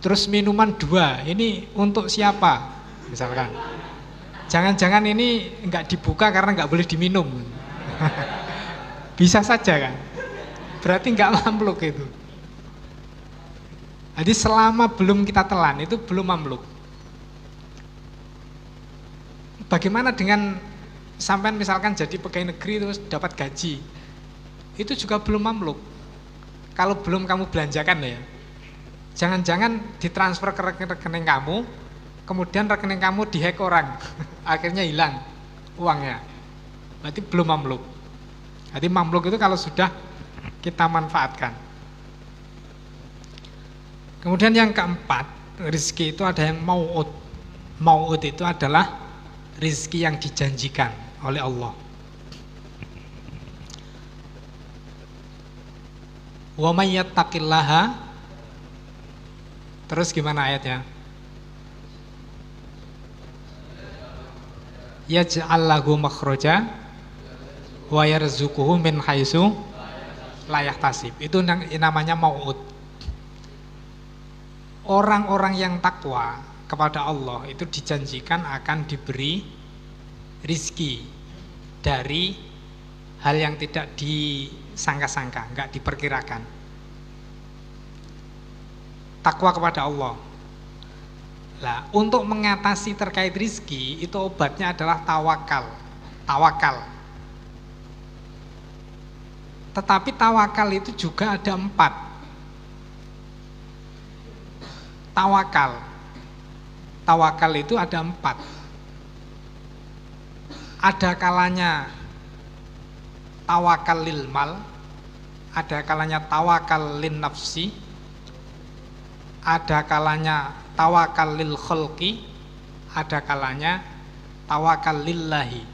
Terus minuman 2, ini untuk siapa? Misalkan. Jangan-jangan ini enggak dibuka karena enggak boleh diminum. Bisa saja kan? Berarti enggak mamluk itu. Jadi selama belum kita telan itu belum mamluk. Bagaimana dengan sampean misalkan jadi pegawai negeri terus dapat gaji? Itu juga belum mamluk. Kalau belum kamu belanjakan ya. Jangan-jangan ditransfer ke rekening kamu, kemudian rekening kamu dihack orang. Akhirnya hilang uangnya. Berarti belum mamluk. Jadi mamluk itu kalau sudah kita manfaatkan. Kemudian yang keempat, rizki itu ada yang mau'ud. Mau'ud itu adalah rizki yang dijanjikan oleh Allah. Wa may yattaqillaha, terus gimana ayatnya? Yaj'al lahu makhraja wa yarzuquhu min haitsu la yahtasib. Itu namanya mau'ud. Orang-orang yang takwa kepada Allah itu dijanjikan akan diberi rizki dari hal yang tidak disangka-sangka, enggak diperkirakan. Takwa kepada Allah. Lah, untuk mengatasi terkait rizki itu obatnya adalah tawakal. Tawakal. Tetapi tawakal itu juga ada 4. Tawakal itu ada 4. Ada kalanya tawakal lil mal, ada kalanya tawakal lin nafsi, ada kalanya tawakal lil khalqi, ada kalanya tawakal lillahi.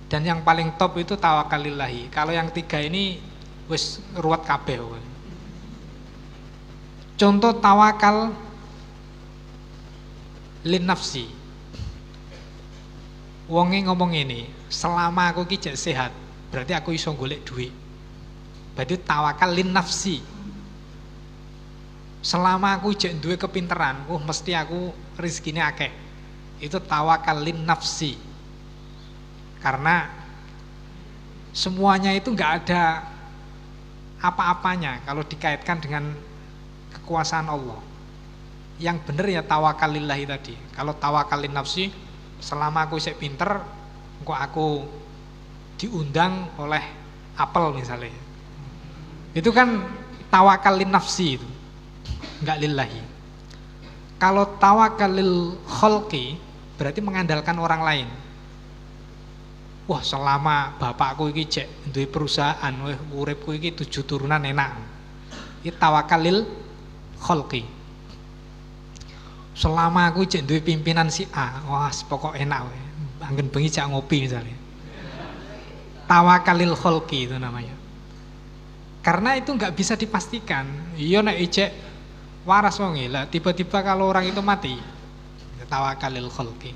Dan yang paling top itu tawakal lillahi. Kalau yang 3 ini wis ruwet kabeh. Contoh tawakal lin nafsi. Wonge ngomong ini, selama aku ki jek sehat, berarti aku iso golek duit. Berarti tawakal lin nafsi. Selama aku jek duwe kepinteran, mesti aku rezekine akeh. Itu tawakal lin nafsi. Karena semuanya itu enggak ada apa-apanya kalau dikaitkan dengan kekuasaan Allah. Yang benar ya tawakal lillahi tadi. Kalau tawakal lin nafsi, selama aku isek pinter, kok aku diundang oleh apel misalnya. Itu kan tawakal lin nafsi itu. Enggak lillahi. Kalau tawakal lil khalqi berarti mengandalkan orang lain. Wah, selama bapakku iki cek duwe perusahaan, uripku iki 7 turunan enak. Iki tawakal lil khalqi. selama aku cek duwe pimpinan si A, wah pokok enak we. Anggen bengi cak ngopi misalnya. Tawakalil kholqi itu namanya. Karena itu nggak bisa dipastikan. Iya nek ijek waras wong lah, tiba-tiba kalau orang itu mati. Tawakalil kholqi.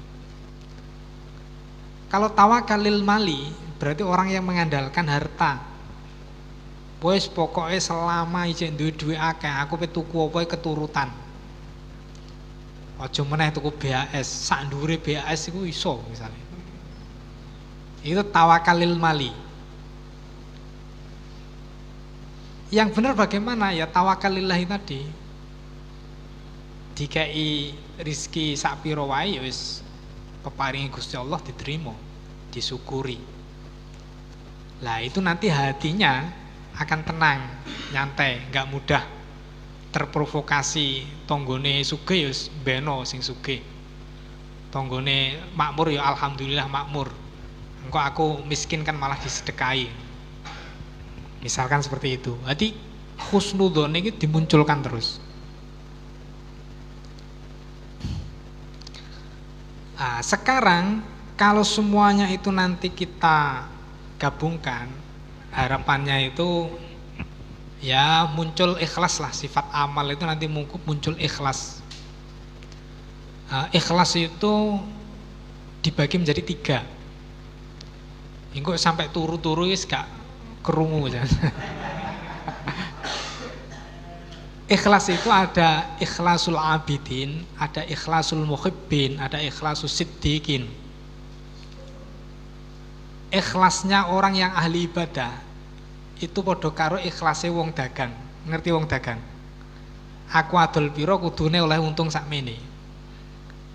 Kalau tawakalil mali berarti orang yang mengandalkan harta. Wes pokoknya selama ijek duwe akeh, aku pe tuku apa keturutan. Aja meneh tuku BAS, sak ndure BAS iku iso misalnya. Itu tawakalil mali. Yang benar bagaimana? Ya tawakalillahi tadi. Dikai rizki sak pira wae ya wis peparingi Gusti Allah diterima, disyukuri. Lah itu nanti hatinya akan tenang, nyantai, enggak mudah terprovokasi. Tonggone sugih ya wis beno sing sugih. Tonggone makmur ya alhamdulillah makmur. Engko aku miskin kan malah disedekahi. Misalkan seperti itu. Jadi husnudzon ini dimunculkan terus. Nah, sekarang kalau semuanya itu nanti kita gabungkan, harapannya itu ya muncul ikhlas lah. Sifat amal itu nanti muncul ikhlas. Ikhlas itu dibagi menjadi 3. Engko sampai turu-turu wis gak kerungu ya. Ikhlas itu ada ikhlasul abidin, ada ikhlasul muhibbin, ada ikhlasul siddiqin. Ikhlasnya orang yang ahli ibadah itu padha karo ikhlase wong dagang. Ngerti wong dagang? Aku adol pira kudune oleh untung sakmene.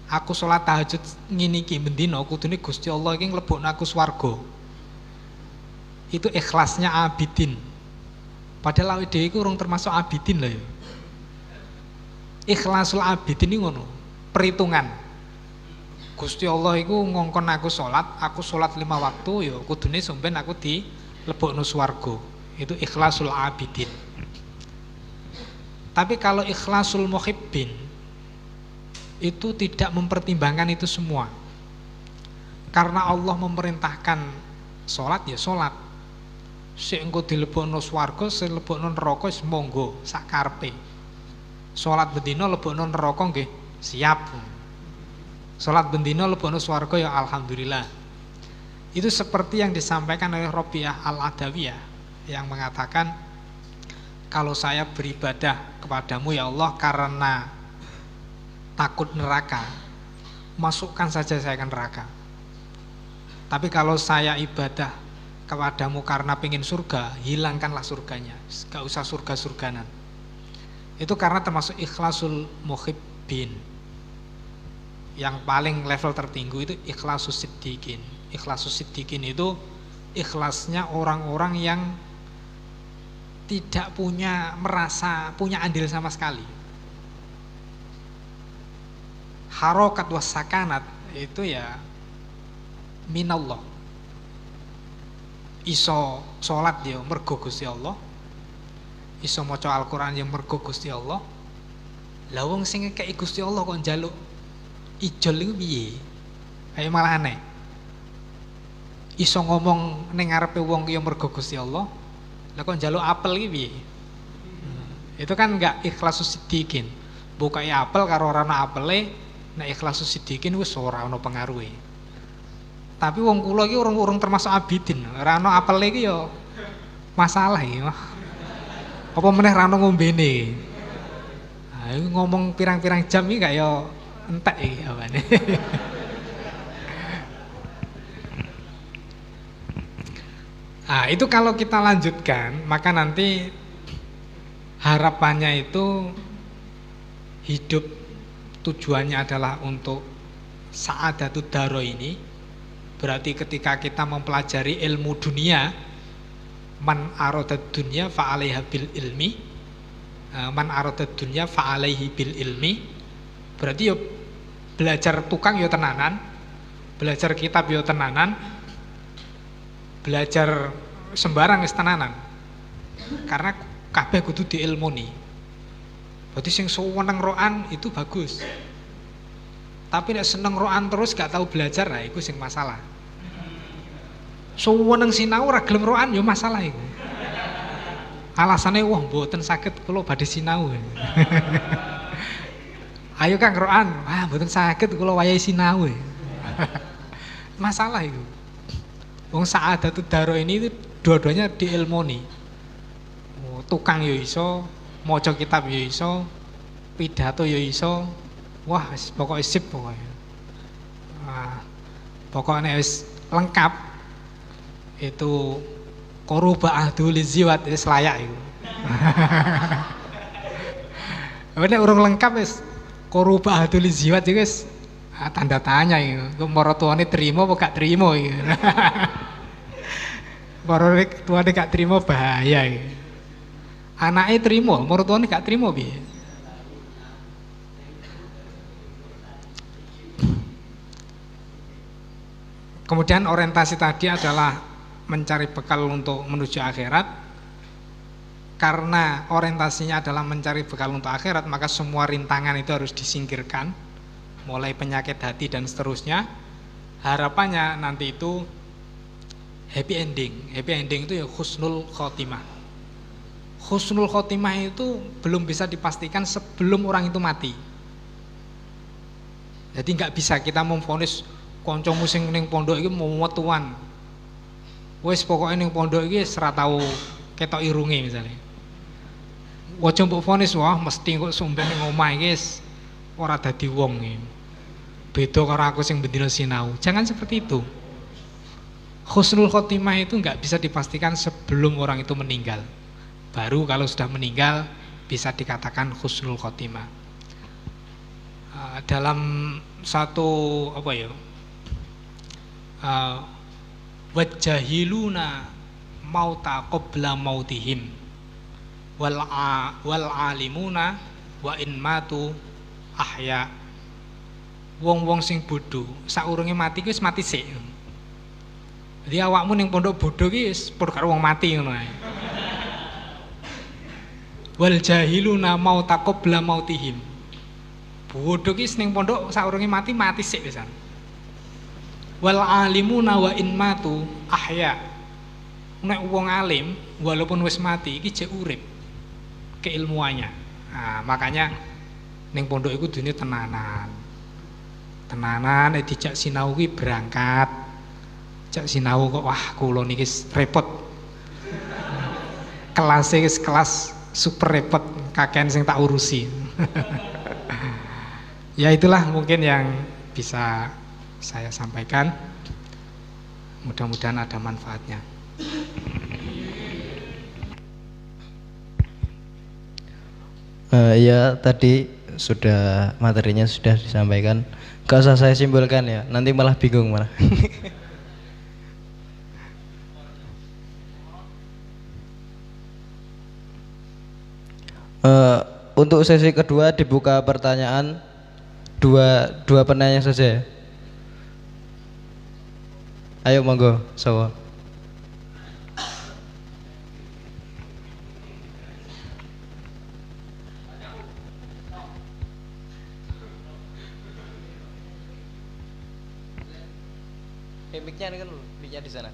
Aku salat tahajud ngene iki mendina kudune Gusti Allah iki nglebokno aku swarga. Itu ikhlasnya abidin. Padahal awake dhewe iku urung termasuk abidin lho ya. Ikhlasul abidin iki ngono, perhitungan. Gusti Allah iku ngongkon aku salat 5 waktu ya kudune sampean aku dilebokno swarga. Itu ikhlasul abidin. Tapi kalau ikhlasul muhibbin itu tidak mempertimbangkan itu semua. Karena Allah memerintahkan salat ya salat. Sik engko dilebokno swarga, sing lebokno neraka wis monggo sak karepe. Salat bendina lebokno neraka nggih, siap. Salat bendina lebokno swarga ya alhamdulillah. Itu seperti yang disampaikan oleh Rabi'ah Al-Adawiyah yang mengatakan kalau saya beribadah kepadamu ya Allah karena takut neraka, masukkan saja saya ke neraka. Tapi kalau saya ibadah kepadamu karena pengen surga, hilangkanlah surganya, gak usah surga-surganan. Itu karena termasuk ikhlasul muhibbin. Yang paling level tertinggi itu ikhlasus siddiqin. Ikhlasus siddiqin itu ikhlasnya orang-orang yang tidak merasa punya andil sama sekali. Harokat wasakanat itu ya minallah. Iso sholat ya mergo Gusti Allah, iso maca Al-Qur'an ya mergo Gusti Allah. Lah wong sing ngekeki Gusti Allah kok njaluk ijol iku piye? Kayak malah aneh. Iso ngomong ning ngarepe wong ya mergo Gusti Allah, lah kok njaluk apel iki piye? Itu kan enggak ikhlasus siddiqin. Bukai apel karo ora ana apele, nek ikhlasus siddiqin wis ora ana pengaruhe. Tapi wong kula iki urung termasuk abidin. Ora ana apel iki ya masalah iki. Apa meneh ra ana ngombene. Ha iki ngomong pirang-pirang jam iki gak ya entek iki apane. Nah, itu kalau kita lanjutkan, maka nanti harapannya itu hidup tujuannya adalah untuk sa'adatud daro ini. Berarti ketika kita mempelajari ilmu dunia, man aradad dunya fa 'alaiha bil ilmi, man aradad dunya fa 'alaihi bil ilmi. Berarti yo belajar tukang yo tenanan, belajar kitab yo tenanan, belajar sembarang wis tenanan. Karena kabeh kudu diilmuni. Berarti sing seneng roan itu bagus. Tapi nek seneng roan terus gak tahu belajar, lah iku sing masalah. Suweneng sinau ora gelem roan ya masalah iku. Alasannya wah mboten saged kula badhe sinau. Ayo Kang roan, wah mboten saged kula wayahe sinau. Masalah itu. Wong Sa'adatud Darain ini dua-duanya diilmoni. Oh, tukang ya iso, maca kitab ya iso, pidato ya iso. Wah, pokoknya sip pokoknya. Nah, pokoknya wis lengkap. Itu koruba ahdul ziwat wis layak itu. Nek urung lengkap wis koruba ahdul ziwat iki wis tanda tanya itu. Maratuane terima apa gak terima iki. Maratuane gak terima bahaya iki. Anake terima, maratuane gak terima piye? Kemudian orientasi tadi adalah mencari bekal untuk menuju akhirat. Karena orientasinya adalah mencari bekal untuk akhirat, maka semua rintangan itu harus disingkirkan, mulai penyakit hati dan seterusnya. Harapannya nanti itu happy ending. Happy ending itu ya husnul khotimah. Husnul khotimah itu belum bisa dipastikan sebelum orang itu mati. Jadi nggak bisa kita memvonis kancamu sing ning pondok iki mau metuan. Wis pokoke ning pondok iki ora tau ketok irunge misalnya. Aja mbok vonis wah mesti kok sumben ning omah iki ora dadi wong iki. Beda karo aku sing bendina sinau. Jangan seperti itu. Husnul khotimah itu nggak bisa dipastikan sebelum orang itu meninggal. Baru kalau sudah meninggal bisa dikatakan husnul khotimah. Dalam satu apa ya? Wajahiluna mauta qabla mautihim wal alimuna wa in matu ahya. Wong-wong sing bodho saurunge mati ki wis mati sik. Jadi awakmu ning pondok bodho ki wis padha karo wong mati ngono ae. Wal jahiluna mauta qabla mautihim. Bodho ki ning pondok saurunge mati sik pisan. Wal alimuna wa in matu ahya. Nek wong alim walaupun wis mati iki jek urip keilmuannya. Nah, makanya ning pondok iku dunia tenanan. Tenanan dijak sinau ki berangkat. Jak sinau kok wah kula niki repot. Kelasnya kelas super repot, kakean sing tak urusi. Ya itulah mungkin yang bisa saya sampaikan, mudah-mudahan ada manfaatnya. Ya tadi sudah materinya sudah disampaikan, gak usah saya simpulkan ya, nanti malah bingung malah. Untuk sesi kedua dibuka pertanyaan dua penanya saja. Ayo monggo, sawo. Mic-nya kan mic-nya di sana.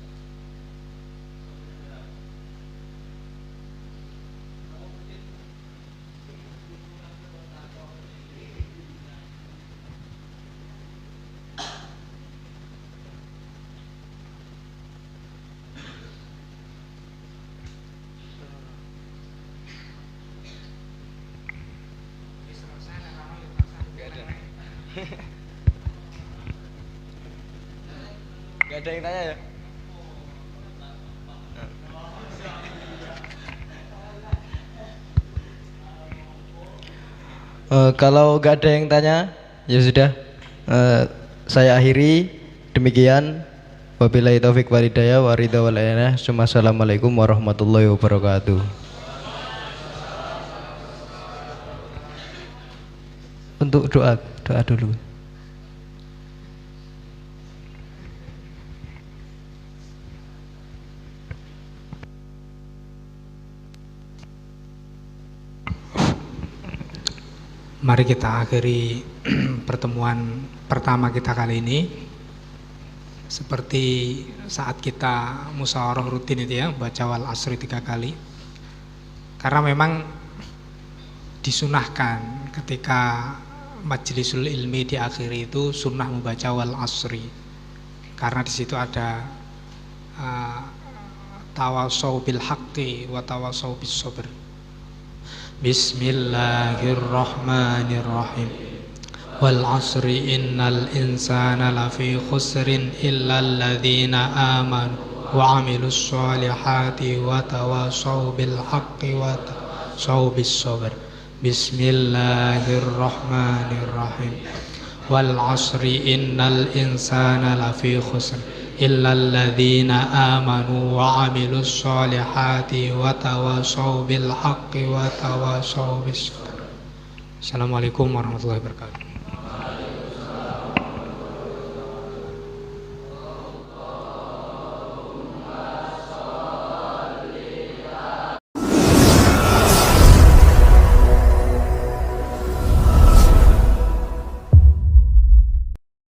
Gak ada yang tanya ya? Kalau gak ada yang tanya, ya sudah. Saya akhiri demikian. Wabillahi taufik walhidayah wa ridha wal inayah. Assalamualaikum warahmatullahi wabarakatuh. Untuk doa dulu. Mari kita akhiri pertemuan pertama kita kali ini. Seperti saat kita musyawarah rutin itu ya, baca wal asri 3 kali. Karena memang disunahkan ketika majlisul ilmi di akhir itu sunnah membaca wal asri. Karena di situ ada tawasau bil haqqi wa tawasau bis sabr. Bismillahirrahmanirrahim. Wal asri innal insana lafi khusrin illa alladhina amanu wa amilus solihati wa tawasau bil haqqi wa tawasau bis sabr. Bismillahirrahmanirrahim. Wal asri innal insana lafi khusrin illa alladhina amanu wa amilus solihati wa tawasau bil haqqi wa tawasau bis sabr. Assalamualaikum warahmatullahi wabarakatuh.